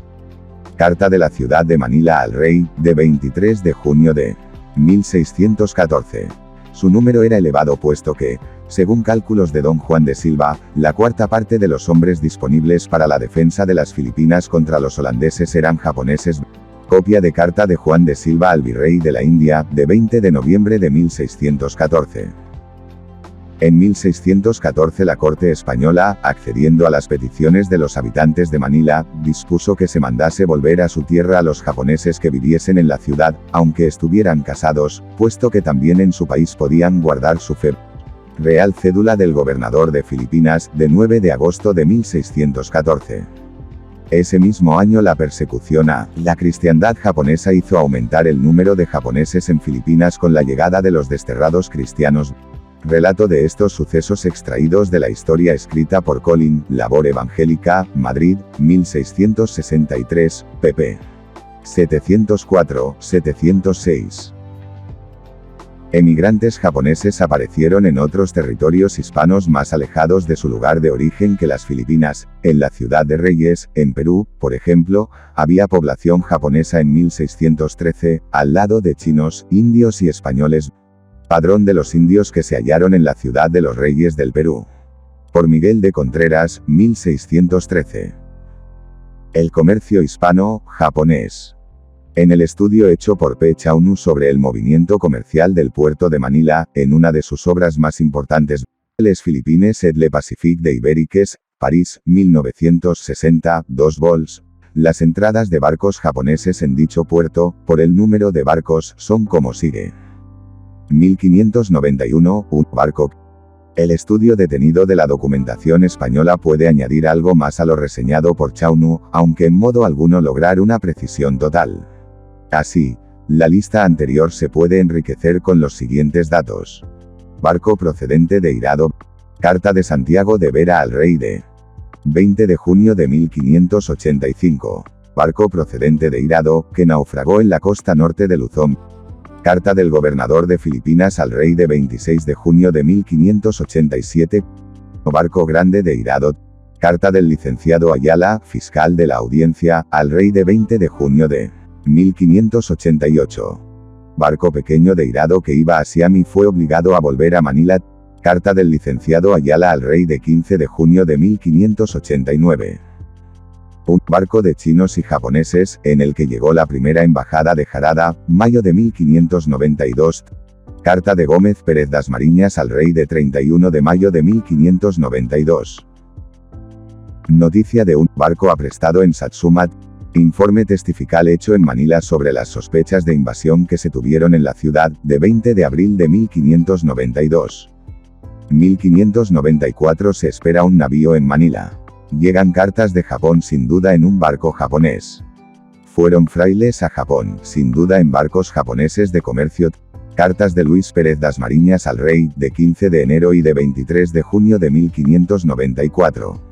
[SPEAKER 1] Carta de la ciudad de Manila al rey, de 23 de junio de 1614. Su número era elevado puesto que, según cálculos de don Juan de Silva, la cuarta parte de los hombres disponibles para la defensa de las Filipinas contra los holandeses eran japoneses. Copia de carta de Juan de Silva al virrey de la India, de 20 de noviembre de 1614. En 1614 la corte española, accediendo a las peticiones de los habitantes de Manila, dispuso que se mandase volver a su tierra a los japoneses que viviesen en la ciudad, aunque estuvieran casados, puesto que también en su país podían guardar su fe. Real cédula del gobernador de Filipinas, de 9 de agosto de 1614. Ese mismo año la persecución a la cristiandad japonesa hizo aumentar el número de japoneses en Filipinas con la llegada de los desterrados cristianos. Relato de estos sucesos extraídos de la historia escrita por Colin, Labor Evangélica, Madrid, 1663, pp. 704-706. Emigrantes japoneses aparecieron en otros territorios hispanos más alejados de su lugar de origen que las Filipinas. En la ciudad de Reyes, en Perú, por ejemplo, había población japonesa en 1613, al lado de chinos, indios y españoles. Padrón de los indios que se hallaron en la ciudad de los Reyes del Perú. Por Miguel de Contreras, 1613. El comercio hispano-japonés. En el estudio hecho por P. Chaunu sobre el movimiento comercial del puerto de Manila, en una de sus obras más importantes, Les Philippines et le Pacifique de Ibériques, París, 1960, 2 vols, las entradas de barcos japoneses en dicho puerto, por el número de barcos, son como sigue. 1591, un barco. El estudio detenido de la documentación española puede añadir algo más a lo reseñado por Chaunu, aunque en modo alguno lograr una precisión total. Así, la lista anterior se puede enriquecer con los siguientes datos. Barco procedente de Hirado. Carta de Santiago de Vera al rey de 20 de junio de 1585. Barco procedente de Hirado, que naufragó en la costa norte de Luzón. Carta del gobernador de Filipinas al rey de 26 de junio de 1587. Barco grande de Hirado. Carta del licenciado Ayala, fiscal de la audiencia, al rey de 20 de junio de 1588. Barco pequeño de Hirado que iba a Siam y fue obligado a volver a Manila. Carta del licenciado Ayala al rey de 15 de junio de 1589. Un barco de chinos y japoneses, en el que llegó la primera embajada de Harada, mayo de 1592. Carta de Gómez Pérez Dasmariñas al rey de 31 de mayo de 1592. Noticia de un barco aprestado en Satsuma. Informe testifical hecho en Manila sobre las sospechas de invasión que se tuvieron en la ciudad, de 20 de abril de 1592. 1594 se espera un navío en Manila. Llegan cartas de Japón sin duda en un barco japonés. Fueron frailes a Japón, sin duda en barcos japoneses de comercio. Cartas de Luis Pérez Dasmariñas al rey, de 15 de enero y de 23 de junio de 1594.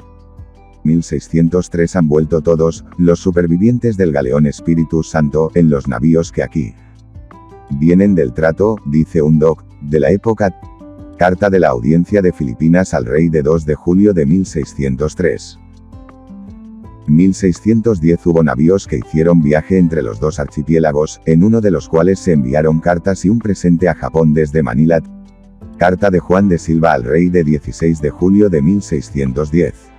[SPEAKER 1] 1603 han vuelto todos, los supervivientes del galeón Espíritu Santo, en los navíos que aquí vienen del trato, dice un doc, de la época. Carta de la audiencia de Filipinas al rey de 2 de julio de 1603. 1610 hubo navíos que hicieron viaje entre los dos archipiélagos, en uno de los cuales se enviaron cartas y un presente a Japón desde Manila. Carta de Juan de Silva al rey de 16 de julio de 1610.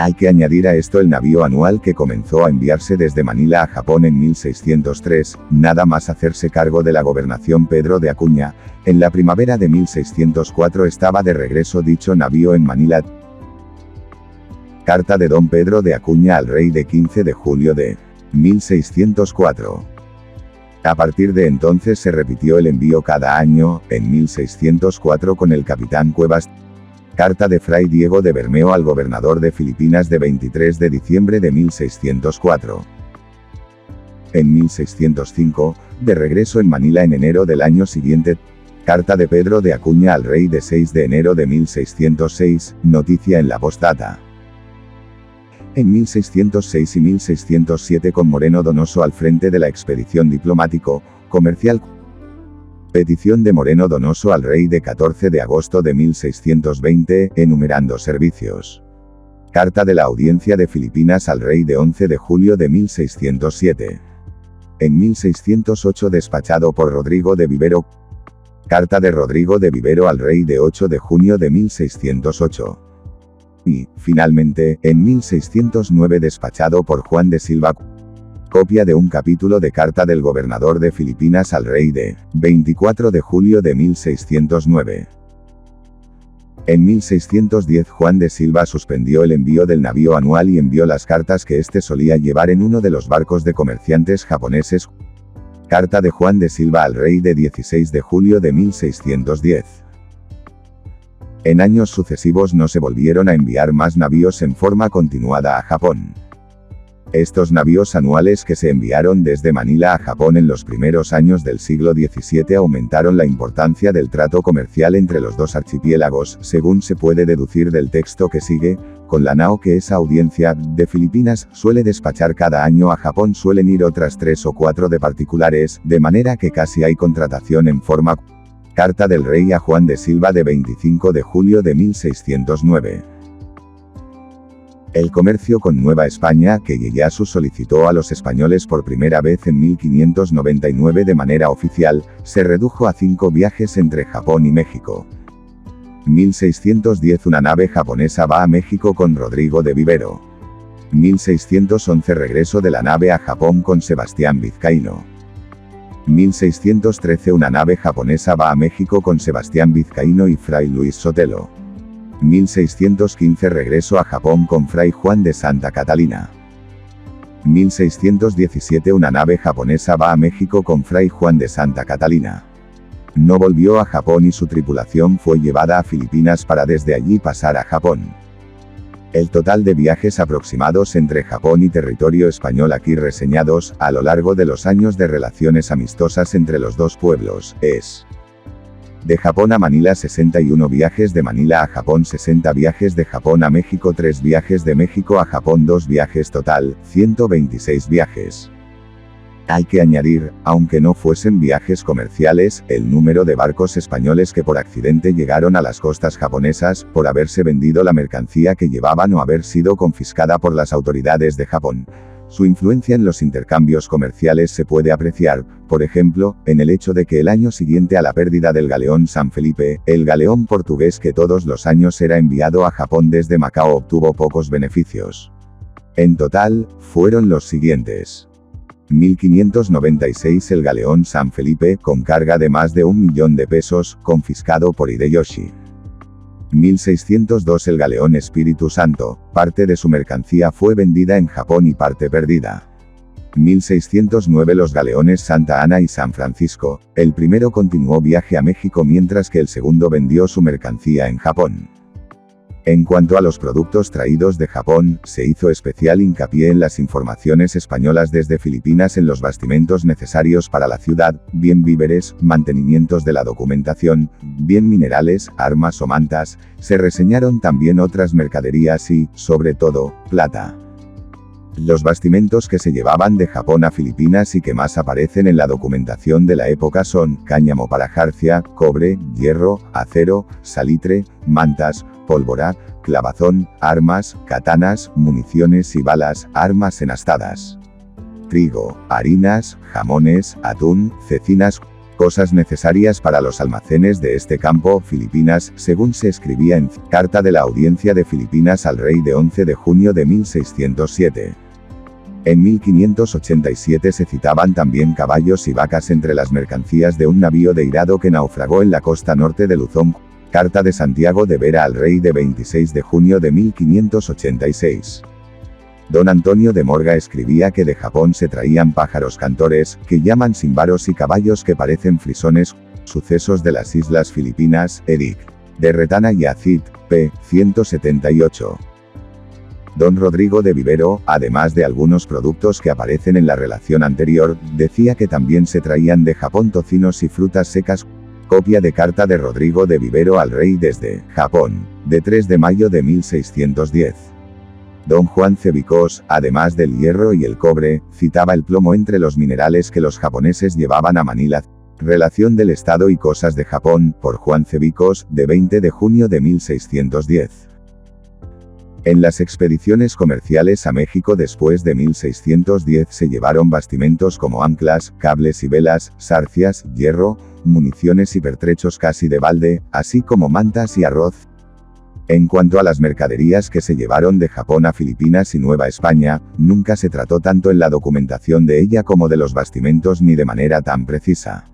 [SPEAKER 1] Hay que añadir a esto el navío anual que comenzó a enviarse desde Manila a Japón en 1603, nada más hacerse cargo de la gobernación Pedro de Acuña. En la primavera de 1604 estaba de regreso dicho navío en Manila. Carta de don Pedro de Acuña al rey de 15 de julio de 1604. A partir de entonces se repitió el envío cada año, en 1604 con el capitán Cuevas. Carta de Fray Diego de Bermeo al gobernador de Filipinas de 23 de diciembre de 1604. En 1605, de regreso en Manila en enero del año siguiente. Carta de Pedro de Acuña al rey de 6 de enero de 1606, noticia en la postdata. En 1606 y 1607 con Moreno Donoso al frente de la expedición diplomático, comercial. Petición de Moreno Donoso al rey de 14 de agosto de 1620, enumerando servicios. Carta de la audiencia de Filipinas al rey de 11 de julio de 1607. En 1608 despachado por Rodrigo de Vivero. Carta de Rodrigo de Vivero al rey de 8 de junio de 1608. Y, finalmente, en 1609 despachado por Juan de Silva. Copia de un capítulo de carta del gobernador de Filipinas al rey de 24 de julio de 1609. En 1610 Juan de Silva suspendió el envío del navío anual y envió las cartas que éste solía llevar en uno de los barcos de comerciantes japoneses. Carta de Juan de Silva al rey de 16 de julio de 1610. En años sucesivos no se volvieron a enviar más navíos en forma continuada a Japón. Estos navíos anuales que se enviaron desde Manila a Japón en los primeros años del siglo XVII aumentaron la importancia del trato comercial entre los dos archipiélagos, según se puede deducir del texto que sigue, con la nao que esa audiencia de Filipinas suele despachar cada año a Japón suelen ir otras 3 o 4 de particulares, de manera que casi hay contratación en forma. Carta del rey a Juan de Silva de 25 de julio de 1609. El comercio con Nueva España que Ieyasu solicitó a los españoles por primera vez en 1599 de manera oficial, se redujo a 5 viajes entre Japón y México. 1610 una nave japonesa va a México con Rodrigo de Vivero. 1611 regreso de la nave a Japón con Sebastián Vizcaíno. 1613 una nave japonesa va a México con Sebastián Vizcaíno y Fray Luis Sotelo. 1615 regreso a Japón con Fray Juan de Santa Catalina. 1617 una nave japonesa va a México con Fray Juan de Santa Catalina. No volvió a Japón y su tripulación fue llevada a Filipinas para desde allí pasar a Japón. El total de viajes aproximados entre Japón y territorio español aquí reseñados, a lo largo de los años de relaciones amistosas entre los dos pueblos, es: de Japón a Manila 61 viajes, de Manila a Japón 60 viajes, de Japón a México 3 viajes, de México a Japón 2 viajes, total, 126 viajes. Hay que añadir, aunque no fuesen viajes comerciales, el número de barcos españoles que por accidente llegaron a las costas japonesas, por haberse vendido la mercancía que llevaban o haber sido confiscada por las autoridades de Japón. Su influencia en los intercambios comerciales se puede apreciar, por ejemplo, en el hecho de que el año siguiente a la pérdida del galeón San Felipe, el galeón portugués que todos los años era enviado a Japón desde Macao obtuvo pocos beneficios. En total, fueron los siguientes. 1596 el galeón San Felipe, con carga de más de 1 millón de pesos, confiscado por Hideyoshi. 1602 el galeón Espíritu Santo, parte de su mercancía fue vendida en Japón y parte perdida. 1609 los galeones Santa Ana y San Francisco, el primero continuó viaje a México mientras que el segundo vendió su mercancía en Japón. En cuanto a los productos traídos de Japón, se hizo especial hincapié en las informaciones españolas desde Filipinas en los bastimentos necesarios para la ciudad, bien víveres, mantenimientos de la documentación, bien minerales, armas o mantas, se reseñaron también otras mercaderías y, sobre todo, plata. Los bastimentos que se llevaban de Japón a Filipinas y que más aparecen en la documentación de la época son cáñamo para jarcia, cobre, hierro, acero, salitre, mantas, pólvora, clavazón, armas, katanas, municiones y balas, armas enastadas. Trigo, harinas, jamones, atún, cecinas, cosas necesarias para los almacenes de este campo, Filipinas, según se escribía en Carta de la Audiencia de Filipinas al Rey de 11 de junio de 1607. En 1587 se citaban también caballos y vacas entre las mercancías de un navío de Hirado que naufragó en la costa norte de Luzón. Carta de Santiago de Vera al Rey de 26 de junio de 1586. Don Antonio de Morga escribía que de Japón se traían pájaros cantores, que llaman símbaros y caballos que parecen frisones, sucesos de las Islas Filipinas, Edic. De Retana y Acid, p. 178. Don Rodrigo de Vivero, además de algunos productos que aparecen en la relación anterior, decía que también se traían de Japón tocinos y frutas secas. Copia de carta de Rodrigo de Vivero al rey desde Japón, de 3 de mayo de 1610. Don Juan Cebicós, además del hierro y el cobre, citaba el plomo entre los minerales que los japoneses llevaban a Manila. Relación del Estado y Cosas de Japón, por Juan Cebicós, de 20 de junio de 1610. En las expediciones comerciales a México después de 1610 se llevaron bastimentos como anclas, cables y velas, sarcias, hierro, municiones y pertrechos casi de balde, así como mantas y arroz. En cuanto a las mercaderías que se llevaron de Japón a Filipinas y Nueva España, nunca se trató tanto en la documentación de ella como de los bastimentos ni de manera tan precisa.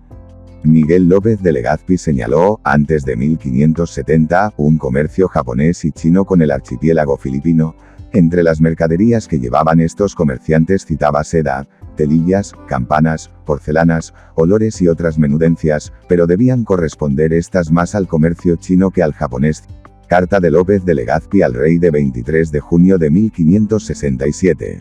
[SPEAKER 1] Miguel López de Legazpi señaló, antes de 1570, un comercio japonés y chino con el archipiélago filipino. Entre las mercaderías que llevaban estos comerciantes citaba seda, telillas, campanas, porcelanas, olores y otras menudencias, pero debían corresponder estas más al comercio chino que al japonés. Carta de López de Legazpi al rey de 23 de junio de 1567.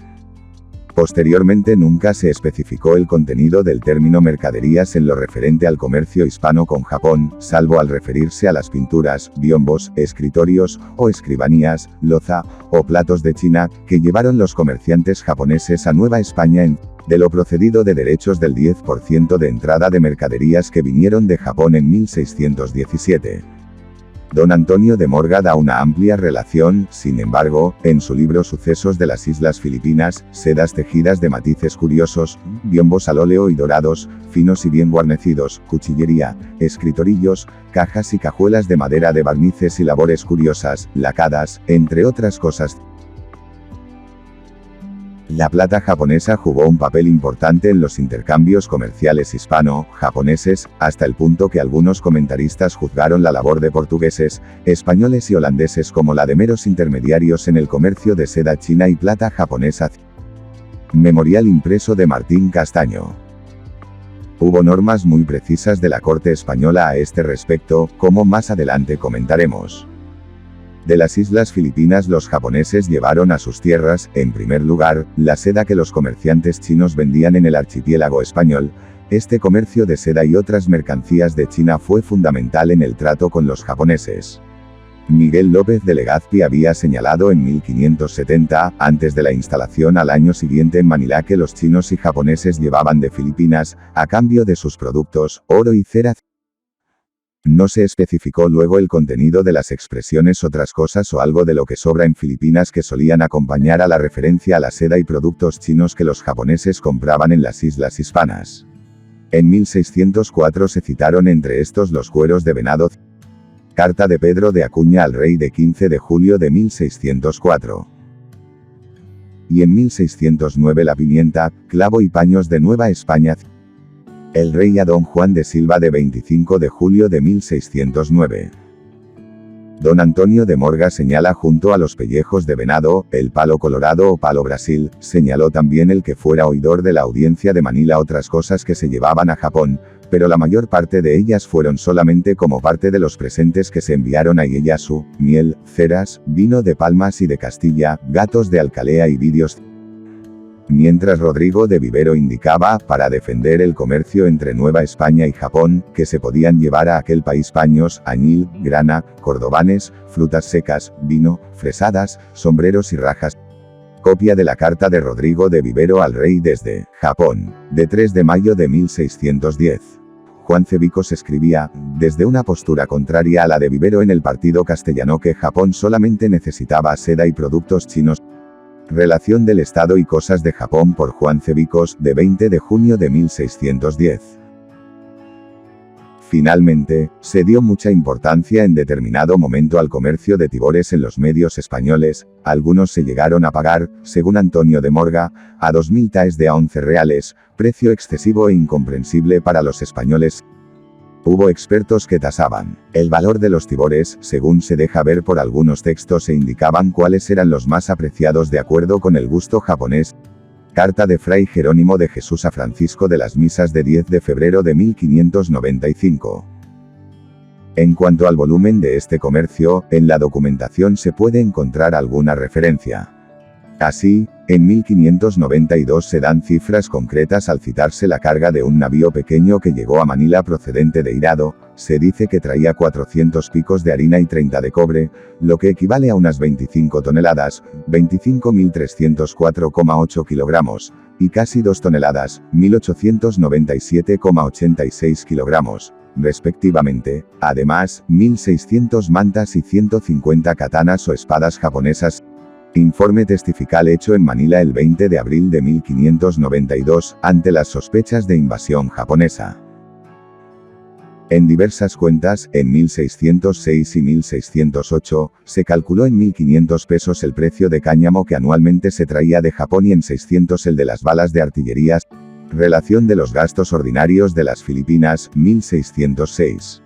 [SPEAKER 1] Posteriormente nunca se especificó el contenido del término mercaderías en lo referente al comercio hispano con Japón, salvo al referirse a las pinturas, biombos, escritorios, o escribanías, loza, o platos de China, que llevaron los comerciantes japoneses a Nueva España de lo procedido de derechos del 10% de entrada de mercaderías que vinieron de Japón en 1617. Don Antonio de Morga da una amplia relación, sin embargo, en su libro Sucesos de las Islas Filipinas, sedas tejidas de matices curiosos, biombos al óleo y dorados, finos y bien guarnecidos, cuchillería, escritorillos, cajas y cajuelas de madera de barnices y labores curiosas, lacadas, entre otras cosas. La plata japonesa jugó un papel importante en los intercambios comerciales hispano-japoneses, hasta el punto que algunos comentaristas juzgaron la labor de portugueses, españoles y holandeses como la de meros intermediarios en el comercio de seda china y plata japonesa. Memorial impreso de Martín Castaño. Hubo normas muy precisas de la corte española a este respecto, como más adelante comentaremos. De las Islas Filipinas los japoneses llevaron a sus tierras, en primer lugar, la seda que los comerciantes chinos vendían en el archipiélago español. Este comercio de seda y otras mercancías de China fue fundamental en el trato con los japoneses. Miguel López de Legazpi había señalado en 1570, antes de la instalación al año siguiente en Manila, que los chinos y japoneses llevaban de Filipinas, a cambio de sus productos, oro y cera. No se especificó luego el contenido de las expresiones otras cosas o algo de lo que sobra en Filipinas que solían acompañar a la referencia a la seda y productos chinos que los japoneses compraban en las islas hispanas. En 1604 se citaron entre estos los cueros de venado. Carta de Pedro de Acuña al rey de 15 de julio de 1604. Y en 1609 la pimienta, clavo y paños de Nueva España. El rey a don Juan de Silva de 25 de julio de 1609. Don Antonio de Morga señala junto a los pellejos de venado, el palo colorado o palo Brasil, señaló también el que fuera oidor de la audiencia de Manila otras cosas que se llevaban a Japón, pero la mayor parte de ellas fueron solamente como parte de los presentes que se enviaron a Ieyasu, miel, ceras, vino de Palmas y de Castilla, gatos de Alcalea y vidrios. Mientras Rodrigo de Vivero indicaba, para defender el comercio entre Nueva España y Japón, que se podían llevar a aquel país paños, añil, grana, cordobanes, frutas secas, vino, fresadas, sombreros y rajas. Copia de la carta de Rodrigo de Vivero al rey desde Japón, de 3 de mayo de 1610. Juan Cebicos escribía, desde una postura contraria a la de Vivero en el partido castellano, que Japón solamente necesitaba seda y productos chinos. Relación del Estado y Cosas de Japón por Juan Cebicos, de 20 de junio de 1610. Finalmente, se dio mucha importancia en determinado momento al comercio de tibores en los medios españoles, algunos se llegaron a pagar, según Antonio de Morga, a 2000 taes de a 11 reales, precio excesivo e incomprensible para los españoles. Hubo expertos que tasaban el valor de los tibores, según se deja ver por algunos textos, e indicaban cuáles eran los más apreciados de acuerdo con el gusto japonés. Carta de Fray Jerónimo de Jesús a Francisco de las Misas de 10 de febrero de 1595. En cuanto al volumen de este comercio, en la documentación se puede encontrar alguna referencia. Así, en 1592 se dan cifras concretas al citarse la carga de un navío pequeño que llegó a Manila procedente de Hirado, se dice que traía 400 picos de harina y 30 de cobre, lo que equivale a unas 25 toneladas, 25.304,8 kilogramos, y casi 2 toneladas, 1.897,86 kilogramos, respectivamente, además, 1.600 mantas y 150 katanas o espadas japonesas. Informe testifical hecho en Manila el 20 de abril de 1592, ante las sospechas de invasión japonesa. En diversas cuentas, en 1606 y 1608, se calculó en 1.500 pesos el precio de cáñamo que anualmente se traía de Japón y en 600 el de las balas de artillería. Relación de los gastos ordinarios de las Filipinas, 1606.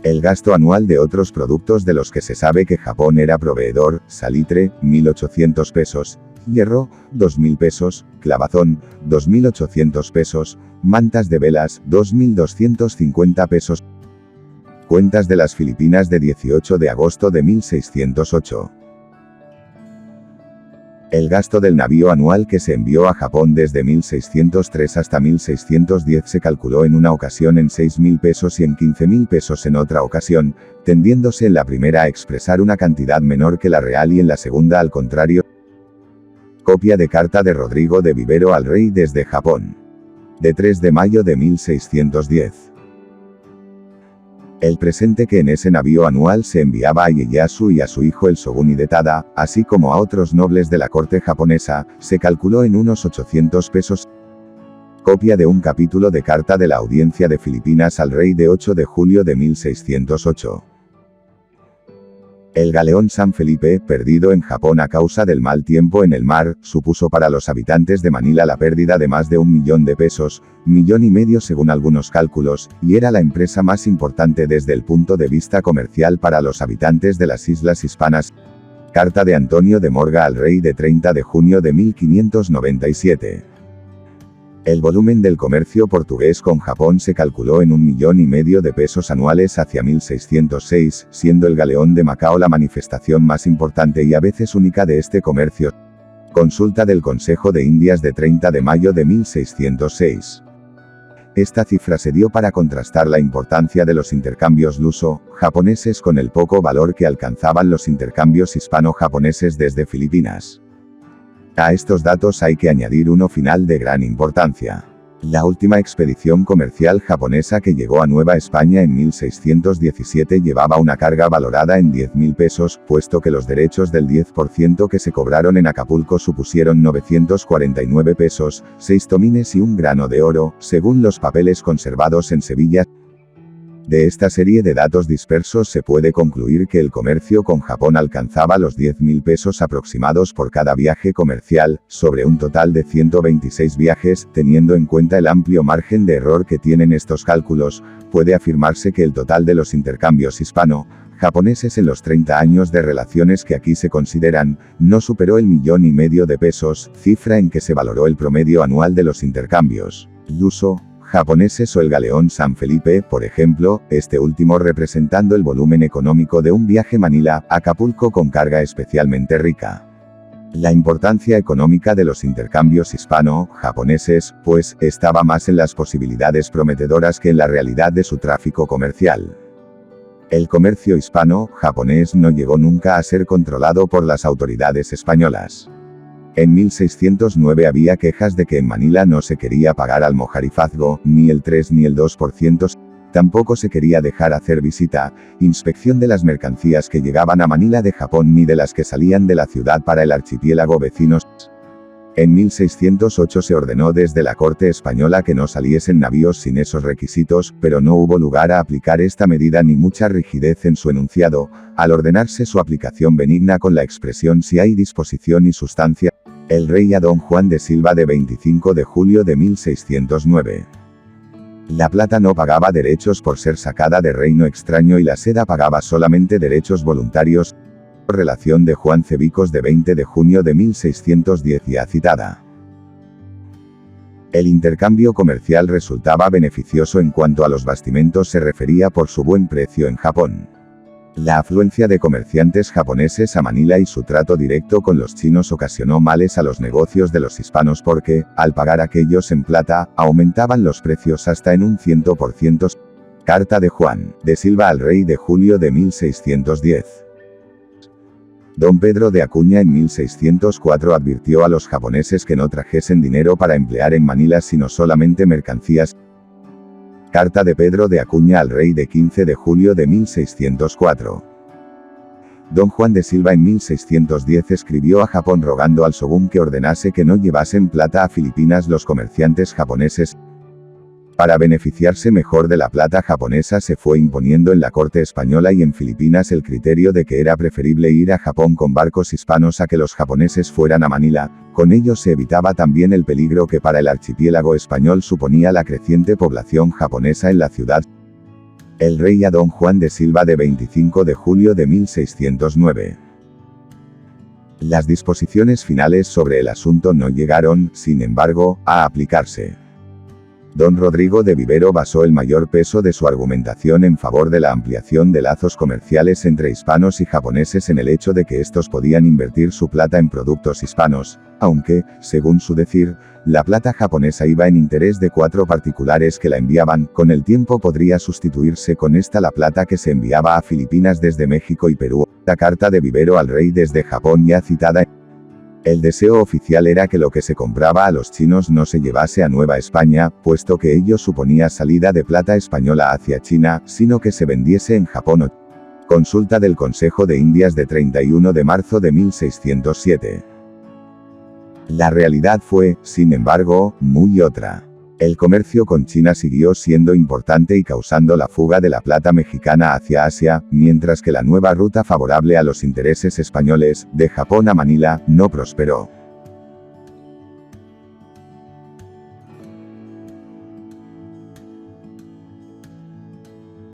[SPEAKER 1] El gasto anual de otros productos de los que se sabe que Japón era proveedor: salitre, 1.800 pesos, hierro, 2.000 pesos, clavazón, 2.800 pesos, mantas de velas, 2.250 pesos. Cuentas de las Filipinas de 18 de agosto de 1608. El gasto del navío anual que se envió a Japón desde 1603 hasta 1610 se calculó en una ocasión en 6.000 pesos y en 15.000 pesos en otra ocasión, tendiéndose en la primera a expresar una cantidad menor que la real y en la segunda al contrario. Copia de carta de Rodrigo de Vivero al rey desde Japón. De 3 de mayo de 1610. El presente que en ese navío anual se enviaba a Ieyasu y a su hijo el shogun Hidetada, así como a otros nobles de la corte japonesa, se calculó en unos 800 pesos. Copia de un capítulo de carta de la audiencia de Filipinas al rey de 8 de julio de 1608. El galeón San Felipe, perdido en Japón a causa del mal tiempo en el mar, supuso para los habitantes de Manila la pérdida de más de 1 millón de pesos, 1,5 millones según algunos cálculos, y era la empresa más importante desde el punto de vista comercial para los habitantes de las islas hispanas. Carta de Antonio de Morga al rey de 30 de junio de 1597. El volumen del comercio portugués con Japón se calculó en 1,5 millones de pesos anuales hacia 1606, siendo el galeón de Macao la manifestación más importante y a veces única de este comercio. Consulta del Consejo de Indias de 30 de mayo de 1606. Esta cifra se dio para contrastar la importancia de los intercambios luso-japoneses con el poco valor que alcanzaban los intercambios hispano-japoneses desde Filipinas. A estos datos hay que añadir uno final de gran importancia. La última expedición comercial japonesa que llegó a Nueva España en 1617 llevaba una carga valorada en 10.000 pesos, puesto que los derechos del 10% que se cobraron en Acapulco supusieron 949 pesos, 6 tomines y 1 grano de oro, según los papeles conservados en Sevilla. De esta serie de datos dispersos se puede concluir que el comercio con Japón alcanzaba los 10.000 pesos aproximados por cada viaje comercial, sobre un total de 126 viajes, teniendo en cuenta el amplio margen de error que tienen estos cálculos, puede afirmarse que el total de los intercambios hispano-japoneses en los 30 años de relaciones que aquí se consideran, no superó el 1,5 millones de pesos, cifra en que se valoró el promedio anual de los intercambios luso-japoneses o el galeón San Felipe, por ejemplo, este último representando el volumen económico de un viaje Manila-Acapulco con carga especialmente rica. La importancia económica de los intercambios hispano-japoneses, pues, estaba más en las posibilidades prometedoras que en la realidad de su tráfico comercial. El comercio hispano-japonés no llegó nunca a ser controlado por las autoridades españolas. En 1609 había quejas de que en Manila no se quería pagar almojarifazgo, ni el 3 ni el 2%, tampoco se quería dejar hacer inspección de las mercancías que llegaban a Manila de Japón ni de las que salían de la ciudad para el archipiélago vecinos. En 1608 se ordenó desde la corte española que no saliesen navíos sin esos requisitos, pero no hubo lugar a aplicar esta medida ni mucha rigidez en su enunciado, al ordenarse su aplicación benigna con la expresión si hay disposición y sustancia. El rey a don Juan de Silva de 25 de julio de 1609. La plata no pagaba derechos por ser sacada de reino extraño y la seda pagaba solamente derechos voluntarios. Relación de Juan Cebicos de 20 de junio de 1610 ya citada. El intercambio comercial resultaba beneficioso en cuanto a los bastimentos se refería por su buen precio en Japón. La afluencia de comerciantes japoneses a Manila y su trato directo con los chinos ocasionó males a los negocios de los hispanos porque, al pagar aquellos en plata, aumentaban los precios hasta en un 100%. Carta de Juan de Silva al rey de julio de 1610. Don Pedro de Acuña en 1604 advirtió a los japoneses que no trajesen dinero para emplear en Manila sino solamente mercancías. Carta de Pedro de Acuña al rey de 15 de julio de 1604. Don Juan de Silva en 1610 escribió a Japón rogando al shogun que ordenase que no llevasen plata a Filipinas los comerciantes japoneses. Para beneficiarse mejor de la plata japonesa se fue imponiendo en la corte española y en Filipinas el criterio de que era preferible ir a Japón con barcos hispanos a que los japoneses fueran a Manila, con ello se evitaba también el peligro que para el archipiélago español suponía la creciente población japonesa en la ciudad. El rey a don Juan de Silva de 25 de julio de 1609. Las disposiciones finales sobre el asunto no llegaron, sin embargo, a aplicarse. Don Rodrigo de Vivero basó el mayor peso de su argumentación en favor de la ampliación de lazos comerciales entre hispanos y japoneses en el hecho de que estos podían invertir su plata en productos hispanos, aunque, según su decir, la plata japonesa iba en interés de 4 particulares que la enviaban, con el tiempo podría sustituirse con esta la plata que se enviaba a Filipinas desde México y Perú. La carta de Vivero al rey desde Japón ya citada. El deseo oficial era que lo que se compraba a los chinos no se llevase a Nueva España, puesto que ello suponía salida de plata española hacia China, sino que se vendiese en Japón. Consulta del Consejo de Indias de 31 de marzo de 1607. La realidad fue, sin embargo, muy otra. El comercio con China siguió siendo importante y causando la fuga de la plata mexicana hacia Asia, mientras que la nueva ruta favorable a los intereses españoles, de Japón a Manila, no prosperó.